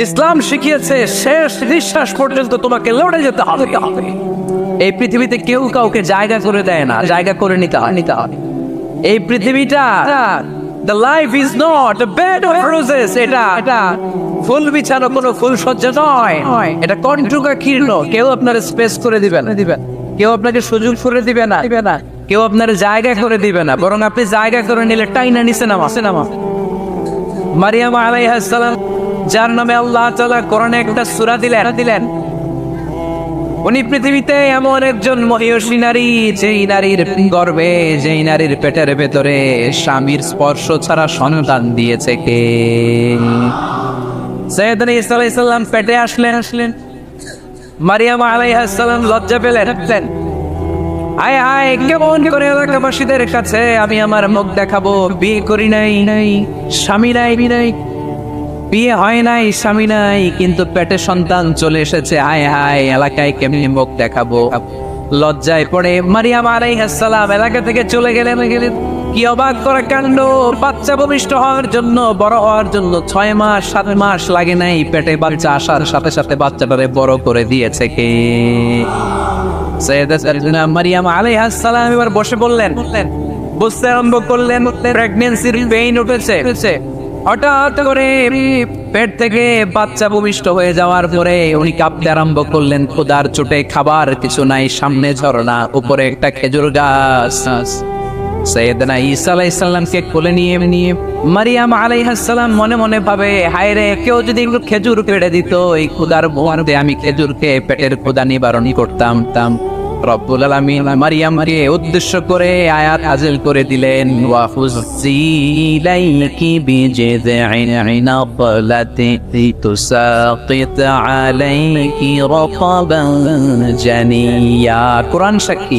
ইসলাম শিখিয়েছে শেষ নিঃশ্বাস পর্যন্ত তোমাকে লড়ে যেতে হবে। এই পৃথিবীতে কেউ কাউকে জায়গা করে দেয় না, জায়গা করে নিতে হয়। এই পৃথিবীটা the life is not a bed of roses, এটা ফুল বিছানো কোনো ফুল সজ্জা নয়, এটা কণ্টকা কীর্ণ। কেউ আপনার স্পেস করে দিবে না, কেউ আপনাকে সুযোগ করে দিবে না, কেউ আপনার জায়গা করে দিবে না, বরং আপনি জায়গা করে নিলে টাইনা নিচে নামা। মারিয়াম আলাইহিস সালাম, যার নামে আল্লাহ তাআলা কোরআনে একটা সূরা দিলেন, উনি পৃথিবীতে এমন একজন মহিয়সী নারী, যেই নারীর গর্ভে, যেই নারীর পেটের ভেতরে স্বামীর স্পর্শ ছাড়া সন্তান দিয়েছে কে? সাইয়েদনা ঈসা আলাইহিস সালাম পেটে আসলেন। মারিয়াম আলাইহিস সালাম লজ্জা পেলেন। আয় কেমন করে এলাকাবাসীদের কাছে আমি আমার মুখ দেখাবো? বিয়ে করি নাই, স্বামী নাই, বিয়ে হয় নাই, স্বামী নাই, কিন্তু পেটে সন্তান চলে এসেছে। হায় এলাকায় কেমনি মুখ দেখাবো? লজ্জায় পড়ে মারিয়াম আলাইহিস সালাম এলাকা থেকে চলে গেলেন। কি অবাক করা কাণ্ড! বাচ্চা ভূমিষ্ঠ হওয়ার জন্য, বড় হওয়ার জন্য 6 মাস 7 মাস লাগে নাই, পেটে বাচ্চা আসার সাথে সাথে বাচ্চাটারে বড় করে দিয়েছে কে? সাইয়েদাতুনা মারিয়াম আলাইহিস সালাম এবার বসে বললেন, বুঝতে আরম্ভ করলেন প্রেগন্যান্সির পেইন উঠেছে। হঠাৎ করে পেট থেকে বাচ্চা ভূমিষ্ঠ হয়ে যাওয়ার পরে উনি কাঁপতে আরম্ভ করলেন। ক্ষুধার চোটে খাবার কিছু নাই, সামনে ঝরনা, উপরে একটা খেজুর গাছ। সাইয়েদনা ঈসা আলাইহিস সালামকে কোলে নিয়ে মারিয়াম আলাইহিস সালাম মনে মনে ভাবে, হায় রে, কেউ যদি একটু খেজুর পেড়ে দিত, এই ক্ষুধার ভোগান্তে আমি খেজুরকে পেটের ক্ষুধা নিবারণ করতাম। রব্বুল আলামিন মারিয়ামকে উদ্দেশ্য করে আয়াত নাযিল করে দিলেন, ওয়া হুজ্জি ইলাইকি বিজিযি'in নাখলাতি তুসাকিত আলাইকি রাতাবান জানিয়া। কোরআন সাক্ষী,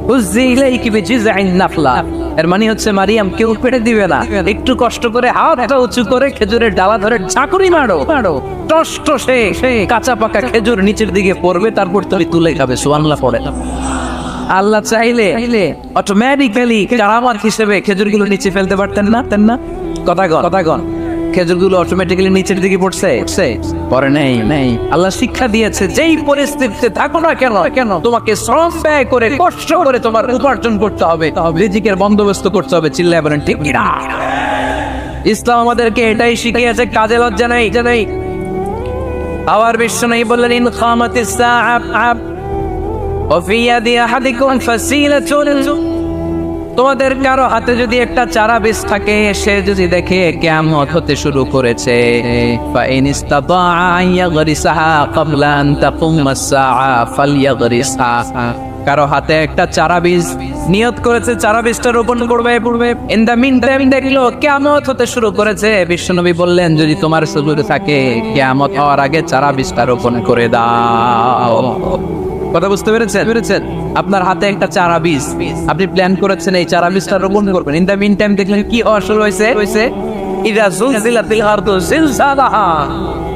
হুজ্জি ইলাইকি বিজিযি'in নাখলা, এর মানে হচ্ছে মারিয়াম কেউ পেড়ে দিবে না, একটু কষ্ট করে হাতটা উঁচু করে খেজুরের ডালা ধরে ঝাঁকুনি মারো, টসটসে কাঁচা পাকা খেজুর নিচের দিকে পড়বে, তারপর তুমি তুলে খাবে। সুবহানাল্লাহ পড়ে। আল্লাহ চাইলে অটোমেটিক্যালি কারামাত হিসেবে খেজুরগুলো নিচে ফেলতে পারতেন না? কথাগণ খেজুরগুলো অটোমেটিক্যালি নিচের দিকে পড়ছে? পড়ে নাই। আল্লাহ শিক্ষা দিয়েছে, যেই পরিস্থিতিতে থাকো না কেন তোমাকে শ্রম ব্যয় করে, কষ্ট করে তোমার উপার্জন করতে হবে, রিজিকের বন্দোবস্ত করতে হবে। চিল্লায় বলেন ঠিক কিনা? ইসলাম আমাদেরকে এটাই শিখিয়েছে, কাজে লজ্জা নাই। আবার বিশ্বনবী বললেন, ইন খামাতিস সাআ ওয়া ফি ইয়াদি আহাদিকুম ফাসিলাতুন, তোমাদের কারো হাতে যদি একটা চারা বীজ থাকে, সে যদি দেখে কিয়ামত হতে শুরু করেছে, ফা ইন ইসতাতাআ আন ইয়াগরিসাহা ক্বাবলা আন তাকুমাস সাআ ফালইয়াগরিসহা, কারো হাতে একটা চারা বীজ নিয়ত করেছে, চারা বীজটা রোপণ করবে। ইন দা মিন টাইম দেখলো কিয়ামত হতে শুরু করেছে, বিশ্বনবী বললেন, যদি তোমার সুযোগ থাকে কিয়ামত হওয়ার আগে চারা বীজটা রোপণ করে দাও। কথা বুঝতে পেরেছেন? আপনার হাতে একটা চারা বীজ, আপনি প্ল্যান করেছেন এই চারা বীজটা রোপণ করবেন। ইন দা মিন টাইম দেখলেন কি হওয়া শুরু হয়েছে? ইযা যুলজিলাতিল আরদু জিলজালাহা,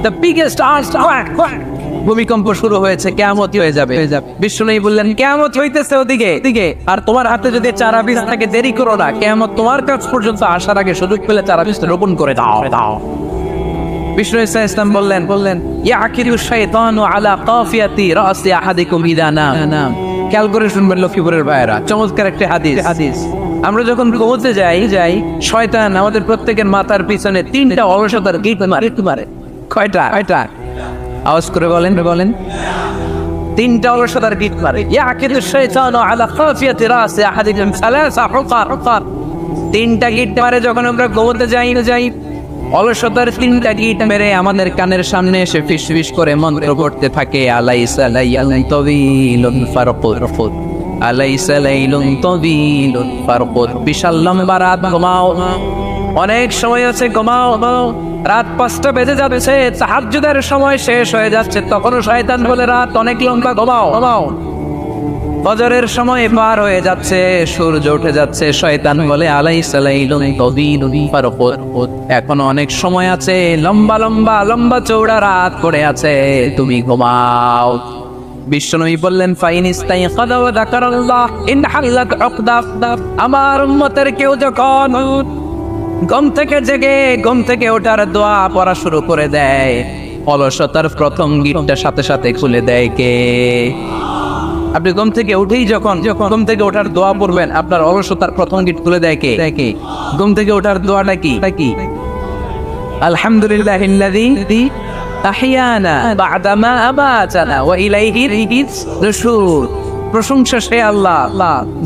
দ্য বিগেস্ট আর্থকোয়েক, ভূমিকম্প শুরু হয়েছে, কিয়ামত হয়ে যাবে। বিশ্বনবী বললেন, কিয়ামত হইতেছে ওদিকে, আর তোমার হাতে যদি চারা বীজ থাকে, দেরি করো না, কিয়ামত তোমার কাছ পর্যন্ত আসার আগে সুযোগ পেলে চারা বীজটা রোপণ করে দাও। বিষ্ণু ইসলাম বললেন, ইয়াকিরু শাইতানু আলা কাফিয়াতি রাসি আহাদিকুম ইযা নাম। খেয়াল করে শুনবেন লক্ষ্মীপুরের ভাইয়েরা, চমৎকার একটা হাদিস। আমরা যখন ঘুমোতে যাই, শয়তান আমাদের প্রত্যেকের মাথার পিছনে 3টা অলসতার গিট মারে। কয়টা? আওয়াজ করে বলেন 3টা অলসতার গিট মারে। ইয়াকিরু শাইতানু আলা কাফিয়াতি রাসি আহাদিকুম সালাসা হুকার, 3টা গিট মারে যখন আমরা ঘুমোতে যাই। অলসতার 3টা গিট মেরে আমাদের কানের সামনে এসে ফিসফিস করে মন্ত্র পড়তে থাকে, আলাইসা লাইলুন তাওয়িলুন ফারকুদ, আলাইসা লাইলুন তাওয়িলুন ফারকুদ। বিশাল লম্বা রাত, ঘুমাও। অনেক সময় আছে, ঘুমাও। রাত 5টা বেজে যাচ্ছে, তাহাজ্জুদের সময় শেষ হয়ে যাচ্ছে, তখনও শয়তান বলে রাত অনেক লম্বা, ঘুমাও। ফজরের সময় পার হয়ে যাচ্ছে, সূর্য উঠে যাচ্ছে, শয়তান বলে আলাইসা লাইলুন তাওয়িলুন ফারকুদ, এখনো অনেক সময় আছে, লম্বা চৌড়া রাত পড়ে আছে, তুমি ঘুমাও। বিশ্বনবী বললেন, ফাইন ইস্তাইকাযা ওয়া যাকারাল্লাহ ইন হাল্লাত উকদা, আমার উম্মতের কেউ যখন ঘুম থেকে জেগে ঘুম থেকে ওঠার দোয়া পড়া শুরু করে দেয়, অলসতার প্রথম গিটটা সাথে সাথে খুলে দেয় কে? আপনি ঘুম থেকে উঠেই যখন ঘুম থেকে ওঠার দোয়া পড়বেন, আপনার অলসতার প্রথম গিট খুলে দেয় কে? ঘুম থেকে ওঠার দোয়াটা কি? আলহামদুলিল্লাহিল্লাযী আহইয়ানা বা'দা মা আমাতানা ওয়া ইলাইহির নুশুর। প্রশংসা সে আল্লাহ,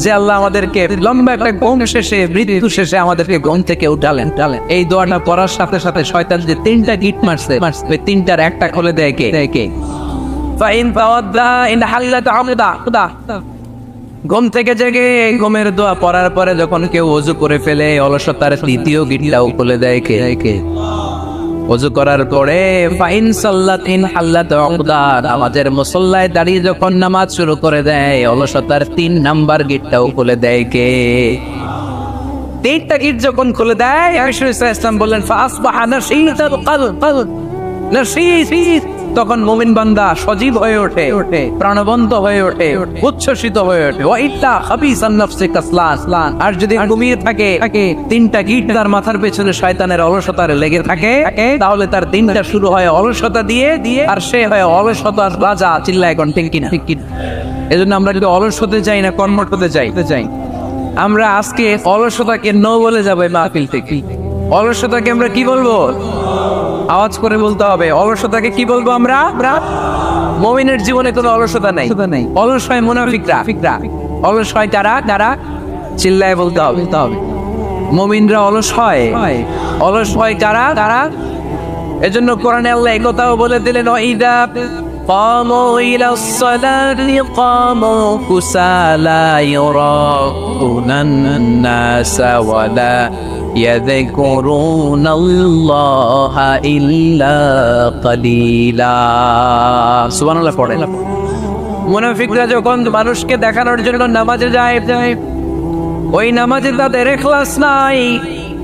যে আল্লাহ আমাদেরকে লম্বা একটা ঘুম শেষে, মৃত্যু শেষে আমাদেরকে ঘুম থেকে উঠালেন। এই দোয়াটা পড়ার সাথে সাথে শয়তান যে 3টা গিট মারছে, ওই 3টার একটা খুলে দেয় কে? Fine তাওয়াদ্দা in হাল্লাত আমদা। ঘুম থেকে জেগে ঘুমের দোয়া পড়ার পরে যখন কেউ ওযু করে ফেলে, অলসতার দ্বিতীয় গিটটাও খুলে দেয় কে? ওযু করার পরে ফাইন সাল্লাত ইন হাল্লাত উকদা, নামাজের মুসল্লায় দাঁড়িয়ে যখন নামাজ শুরু করে দেয়, অলসতার 3 নাম্বার গিটটাও খুলে দেয় কে? 3টা গিট যখন খুলে দেয়, রাসূল সাল্লাল্লাহু আলাইহি ওয়াসাল্লাম বললেন ফাসবাহা নাশীতাল কলব, নাশীত। তখন মুমিন বান্দা সজীব হয়ে ওঠে, প্রাণবন্ত হয়ে ওঠে, উচ্ছ্বসিত হয়ে ওঠে। ওয়া ইল্লা খাবিসান নাফসি কাসলান, আর যদি ঘুমিয়ে থাকে 3টা গিট তার মাথার পেছনে শয়তানের অলসতার লেগে থাকে, তাহলে তার দিনটা শুরু হয় অলসতা দিয়ে, আর সে হয় অলসতার রাজা। চিল্লায় কোন ঠিক কিনা? এজন্য আমরা যদি অলস হতে চাই না, কর্মঠ হতে চাই, আমরা আজকে অলসতাকে নো বলে যাবো এই মাহফিল থেকে। অলসতাকে আমরা কি বলবো? আওয়াজ করে বলতে হবে। অলসতাকে কি বলবো আমরা? মুমিনের জীবনে কোনো অলসতা নাই। অলস হয় মুনাফিকরা। অলস হয় কারা? চিল্লায় বলতে হবে। মুমিনরা অলস হয়। অলস হয় কারা? এজন্য কোরআনে আল্লাহ এই কথাও বলে দিলেন, ওয়াইদা قاموا إلى الصلاة قاموا كسالى يراءون الناس ولا يذكرون الله إلا قليلا। সুবহানাল্লাহ পড়ে। মুনাফিকরা যখন মানুষকে দেখানোর জন্য নামাজে যায়, ওই নামাজে তাদের ইখলাস নাই,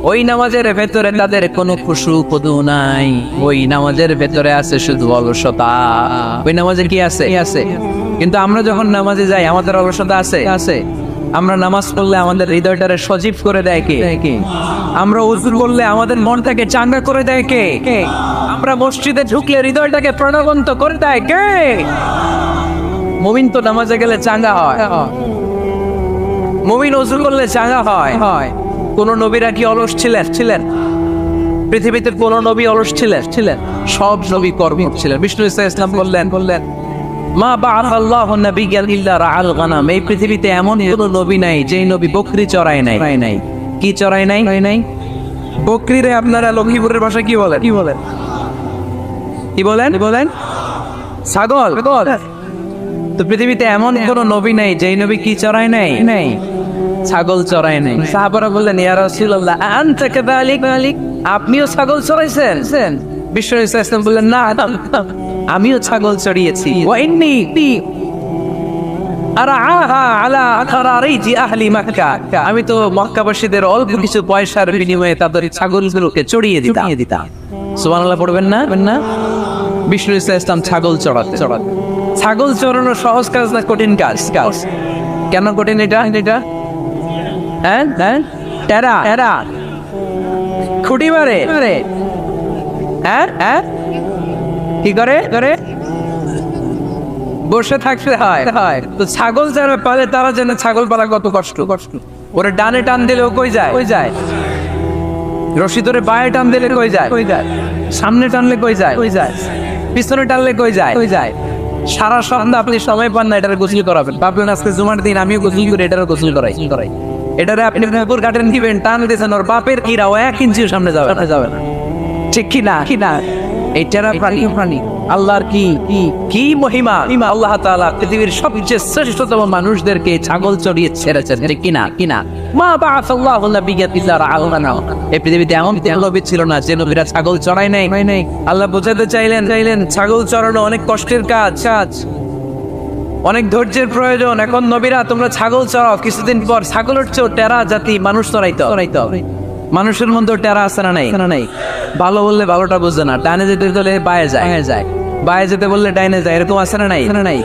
ওই নামাজের ভেতরে তাদের কোনো খুশু খুদু নাই, ওই নামাজের ভেতরে আছে শুধু অলসতা। ওই নামাজে কি আছে? কিন্তু আমরা যখন নামাজে যাই, আমাদের অলসতা আছে। আমরা নামাজ পড়লে আমাদের হৃদয়টারে সজীব করে দেয় কে? আমরা ওযু করলে আমাদের মনটাকে চাঙ্গা করে দেয় কে? আমরা মসজিদে ঢুকলে হৃদয়টাকে প্রাণবন্ত করে দেয় কে? মুমিন তো নামাজে গেলে চাঙ্গা হয়, মুমিন ওযু করলে চাঙ্গা হয়। কোন নবীরা কি অলস ছিলেন? পৃথিবীতে কোন নবী অলস ছিলেন? সব নবী কর্মঠ ছিলেন। বিষ্ণু ইসলাম বললেন মা বাআসাল্লাহু নাবিয়্যান ইল্লা রাআল গানাম। এই পৃথিবীতে এমন কোন নবী নাই যেই নবী বকরি চড়ায় নাই। কি চড়ায় নাই? বকরিরে আপনারা লক্ষ্মীপুরের ভাষায় কি বলেন? ছাগল। তো পৃথিবীতে এমন কোন নবী নাই যেই নবী কি চড়ায় নাই? ছাগল চড়ায় নাই। সাহাবারা বললেন, ইয়া রাসূলুল্লাহ আনতা কাযালিক, আপনিও ছাগল চড়াইছেন? বিষ্ণু ইসলাম বললেন, না, আমিও ছাগল চড়িয়েছি। ওয়া ইন্নী আরাআহা আলা খারারিজি আহলি মক্কা, আমি তো মক্কাবাসীদের অল্প কিছু পয়সার বিনিময়ে তাদের ছাগলগুলোকে চড়িয়ে দিতাম। সুবহানাল্লাহ পড়বেন না? বিষ্ণু ইসলাম ছাগল চড়াতে। ছাগল চড়ানো সহজ কাজ না কঠিন কাজ? কেন কঠিন এটা? হ্যাঁ, টেরা খুঁটি মারে। হ্যাঁ, কি করে? বসে থাকতে হয়। তো ছাগল যারা পালে তারা জানে ছাগল পালা কত কষ্ট। ওরে ডানে টান দিলে কই যায়? রশি ধরে বায়ে টান দিলে কই যায়? সামনে টানলে কই যায়? পিছনে টানলে কই যায়? সারা সন্ধ্যা আপনি সময় পান না এটার গোসল করাবেন। ভাবলেন আজকে জুমার দিন আমিও গোসল করি, এটারও গোসল করাই। এটারে আপনি পুকুর কাটেন দিবেন, টান দিয়েছেন, ওর বাপের কিরা ও 1 ইঞ্চিও সামনে যাবে না। ঠিক কিনা? এটারা প্রাণী আল্লাহর কি মহিমা। আল্লাহ তাআলা পৃথিবীর সবচেয়ে শ্রেষ্ঠতম মানুষদেরকে ছাগল চড়িয়ে ছেড়েছেন। ঠিক কিনা? মা বাআসাল্লাহু নাবিয়্যান ইল্লা রাআল গানাম। এই পৃথিবীতে এমন নবী ছিল না যে নবীরা ছাগল চড়ায় নাই। আল্লাহ বোঝাতে চাইলেন ছাগল চড়ানো অনেক কষ্টের কাজ, অনেক ধৈর্যের প্রয়োজন। এখন নবীরা তোমরা ছাগল চড়াও, কিছুদিন পর ছাগলের চেয়েও টেরা জাতি মানুষ চড়াইতো। মানুষের মধ্যে টেরা আছে না নাই? ভালো বললে ভালোটা বুঝে না, ডানে যেতে গেলে বায়ে যায়। বায়ে যেতে বললে ডাইনে যায়, এরকম আছে না নাই?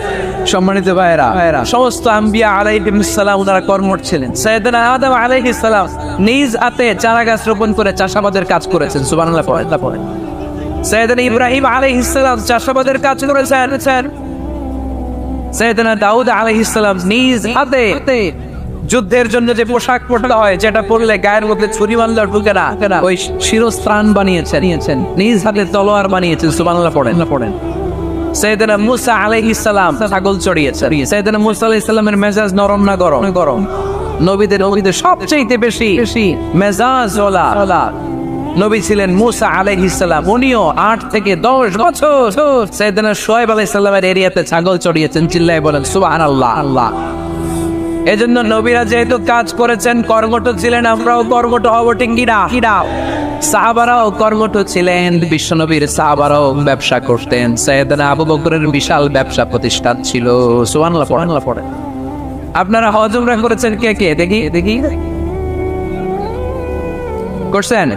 সম্মানিত ভাইয়েরা, সমস্ত আম্বিয়া আলাইহিস সালাম ওনারা কর্মঠ ছিলেন। সাইয়েদনা আদম আলাইহিস সালাম নিজ হাতে চারা গাছ রোপণ করে চাষাবাদের কাজ করেছেন। সুবহানাল্লাহ পড়েন। সাইয়েদনা ইব্রাহিম আলাইহিস সালাম চাষাবাদের কাজ করেছেন। সাইয়েদনা দাউদ আলাইহিস সালাম নিজ হাতে যুদ্ধের জন্য যে পোশাক পরতে হয়, যেটা পরলে গায়ের মধ্যে ছুরি মারলে ঢুকে না, ওই শিরস্ত্রাণ বানিয়েছেন, নিজ হাতে তলোয়ার বানিয়েছেন। সুবহানাল্লাহ পড়েন। সাইয়েদনা মুসা আলাইহিস সালাম ছাগল চড়িয়েছেন। সাইয়েদনা মুসা আলাইহিস সালামের মেজাজ নরম না গরম? নবীদের সবচেয়ে বেশি মেজাজ ওয়ালা নবী ছিলেন মুসা আলাইহিস সালাম। উনিও 8 থেকে 10 বছর সাইয়েদনা শুআয়ব আলাইহিস সালামের এরিয়াতে ছাগল চড়িয়েছেন। চিল্লায় বলেন সুবহানাল্লাহ। এজন্য নবীরা যেহেতু কাজ করেছেন, কর্মঠ ছিলেন, আমরাও কর্মঠ হব, ঠিক কিনা? সাহাবারাও কর্মঠ ছিলেন। বিশ্বনবীর সাহাবারাও ব্যবসা করতেন। সাইয়েদনা আবু বকরের বিশাল ব্যবসা প্রতিষ্ঠান ছিল। সুবহানাল্লাহ পড়েন। আপনারা হজ উমরা করেছেন কে? দেখি করছেন?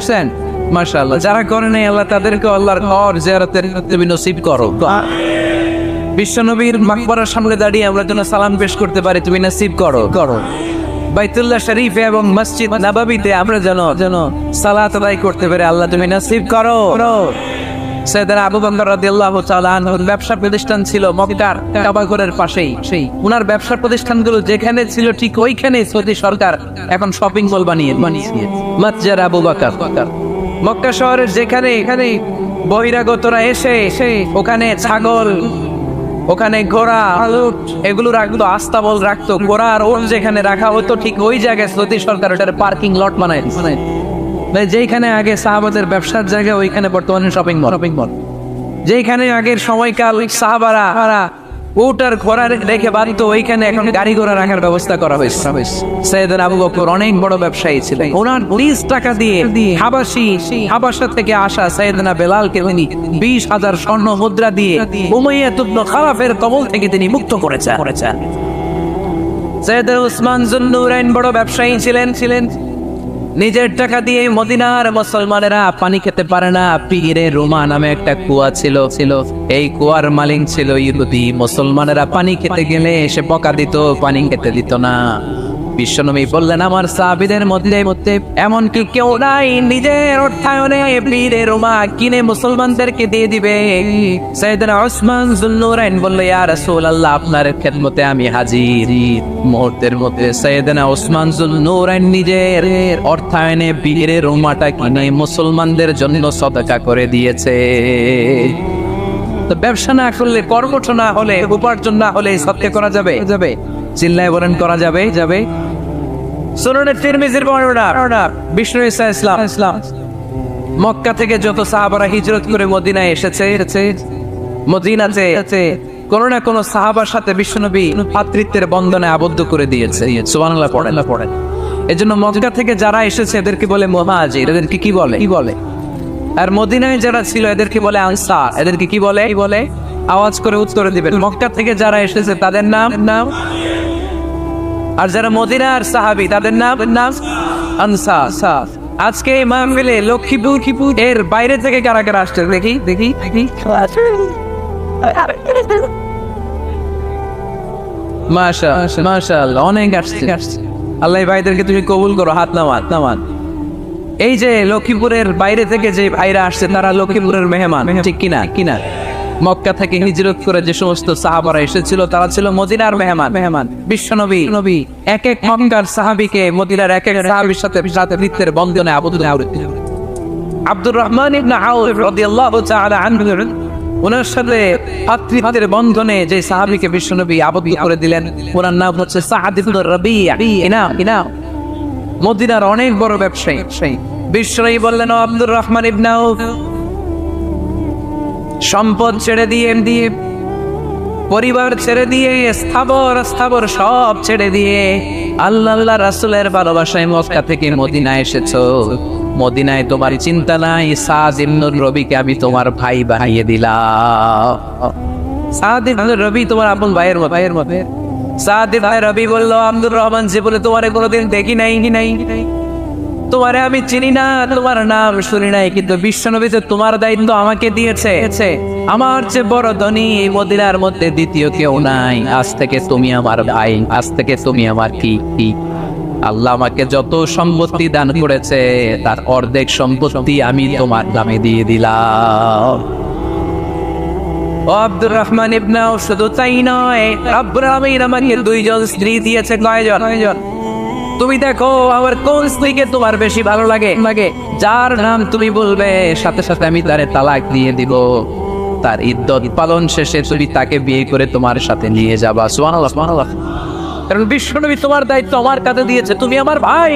মাশাআল্লাহ। যারা করেন নাই, আল্লাহ তাদেরকে আল্লাহর ঘর জিয়ারতের তুমি নসিব করো। বিশ্বনবীর মাকবারার সামনে দাঁড়িয়ে আমরা যেন সালাম পেশ করতে পারি, তুমি নসিব করো। বাইতুল্লাহ শরীফে এবং মসজিদ নববীতে আমরা যেন সালাত আদায় করতে পারি, আল্লাহ তুমি নসিব করো। সাইয়েদনা আবু বকর রাদিয়াল্লাহু তাআলা আনহুর ব্যবসা প্রতিষ্ঠান ছিল মক্কার কাবা ঘরের পাশেই। উনার ব্যবসা প্রতিষ্ঠানগুলো যেখানে ছিল ঠিক ওইখানে সৌদি সরকার এখন শপিং মল বানিয়েছে। মসজিদ আবু বকর মক্কা শহরের যেখানে বহিরাগতরা এসে ওখানে ছাগল, ওখানে ঘোড়া, এগুলো রাখতো, আস্তাবল রাখতো। ঘোড়া আর ওট যেখানে রাখা হতো ঠিক ওই জায়গায় সৌদি সরকার ওটার পার্কিং লট বানায়। যেখানে আগে সাহাবাদের ব্যবসার জায়গা, ওইখানে বর্তমানে শপিং মল। যেখানে আগের সময়কাল সাহাবারা উট আর ঘোড়া রেখে বাঁধতো, ওইখানে এখন গাড়ি ঘোড়া রাখার ব্যবস্থা করা হয়েছে। সাইয়েদনা আবু বকর অনেক বড় ব্যবসায়ী ছিলেন। ওনার 20 টাকা দিয়ে হাবাসা থেকে আসা সাইয়েদনা বেলালকে তিনি 20,000 স্বর্ণ মুদ্রা দিয়ে উমাইয়া ইবনে খালাফের কবল থেকে তিনি মুক্ত করেছেন। সাইয়েদনা উসমান যুন্নুরাইন বড় ব্যবসায়ী ছিলেন। নিজের টাকা দিয়ে মদিনার মুসলমানেরা পানি খেতে পারে না। পীরে রুমা নামে একটা কুয়া ছিল, এই কুয়ার মালিক ছিল ইহুদি। মুসলমানেরা পানি খেতে গেলে এসে বকা দিত, পানি খেতে দিত না। বিশ্বনবী বললেন, আমার সাহাবীদের মধ্যে এমন কি কেউ নাই নিজের অর্থায়নে পীরে রুমা কিনে মুসলমানদেরকে দিয়ে দিবে? সাইয়েদনা উসমান যুন্নুরাইন বলল, ইয়া রাসূলুল্লাহ, আপনার খেদমতে আমি হাজির। মুহূর্তের মধ্যে সাইয়েদনা উসমান যুন্নুরাইন নিজের অর্থায়নে পীরে রুমাটা কিনে মুসলমানদের জন্য সদকা করে দিয়েছে। তো ব্যবসা না করলে, কর্মঠ না হলে, উপার্জন না হলে সদকা করা যাবে? চিল্লায় বলেন, করা যাবে। সুনানে তিরমিজির বর্ণনা, বিষ্ণু ঈসা ইসলাম মক্কা থেকে যত সাহাবারা হিজরত করে মদিনায় এসেছে, মদিনাতে কোনো না কোনো সাহাবার সাথে বিশ্বনবী ভ্রাতৃত্বের বন্ধনে আবদ্ধ করে দিয়েছে। সুবহানাল্লাহ পড়েন। এজন্য মক্কা থেকে যারা এসেছে এদেরকে বলে মুহাজির। এদেরকে কি বলে? আর মদিনায় যারা ছিল এদেরকে বলে আনসার। এদেরকে কি বলে? আওয়াজ করে উত্তর দিবেন। মক্কা থেকে যারা এসেছে তাদের নাম, আর যারা মদিনার সাহাবী তাদের নাম আনসার। আজকে এই মাহফিলে লক্ষ্মীপুর এর বাইরে থেকে কারা কারা আসছে দেখি। মাশাআল্লাহ, অনেক আসছে। আল্লাহ ভাইদেরকে তুমি কবুল করো, হাত নামান। এই যে লক্ষ্মীপুরের বাইরে থেকে যে ভাইরা আসছে তারা লক্ষ্মীপুরের মেহমান, ঠিক কিনা? মক্কা থেকে হিজরত করে যে সমস্ত সাহাবারা এসেছিল তারা ছিল মদিনার মেহমান। বিশ্বনবী এক মক্কার সাহাবীকে মদিনার এক সাহাবীর সাথে ভ্রাতৃত্বের বন্ধনে আবদ্ধ করেছেন। আব্দুর রহমান ইবনে আউফ রাদিয়াল্লাহু তাআলা আনহু, ওনার সাথে ভ্রাতৃত্বের বন্ধনে যে সাহাবীকে বিশ্বনবী আবদ্ধ করে দিলেন, ওনার নাম হচ্ছে সাআদ ইবনে রাবিয়া। মদিনার অনেক বড় ব্যবসায়ী। বিশ্বনবী বললেন, ও আব্দুর রহমান ইবনে আউফ, সম্পদ ছেড়ে দিয়ে, পরিবার ছেড়ে দিয়ে, স্থাবর সব ছেড়ে দিয়ে আল্লাহ রাসূলের ভালোবাসায় মক্কা থেকে মদিনায় এসেছো। মদিনায় তোমার চিন্তা নাই, সাদ ইবনে রবিকে আমি তোমার ভাই বানিয়ে দিলাম। সাদ ইবনে রবি তোমার আপন ভাইয়ের মতো। সাদ ইবনে রবি বলল, আব্দুর রহমান যে বলে তোমারে কোনোদিন দেখি নাই। তোমারে আমি চিনি না, তোমার নাম শুনি নাই, কিন্তু বিশ্বনবী যে তোমার দায়িত্ব আমাকে দিয়েছে, আমার চেয়ে বড় ধনী এই মদিনার মধ্যে দ্বিতীয় কেউ নাই। আজ থেকে তুমি আমার ভাই, আজ থেকে তুমি আমার কি। আল্লাহ আমাকে যত সম্পত্তি দান করেছে তার অর্ধেক সম্পত্তি আমি তোমার নামে দিয়ে দিলাম। ও আব্দুর রহমান ইবনে আউফ, শুধু তাই নয়, রব্বুল আলামিন আমাকে দুইজন স্ত্রী দিয়েছে। কয়জন? তুমি দেখো আমার কোন স্ত্রীকে তোমার বেশি ভালো লাগে। যার নাম তুমি বলবে সাথে সাথে আমি তারে তালাক দিয়ে দিব। তার ইদ্দত পালন শেষে তুমি তাকে বিয়ে করে তোমার সাথে নিয়ে যাবা। সুবহানাল্লাহ, সুবহানাল্লাহ। কারণ বিশ্বনবী তোমার দায়িত্ব আমার কাছে দিয়েছে, তুমি আমার ভাই।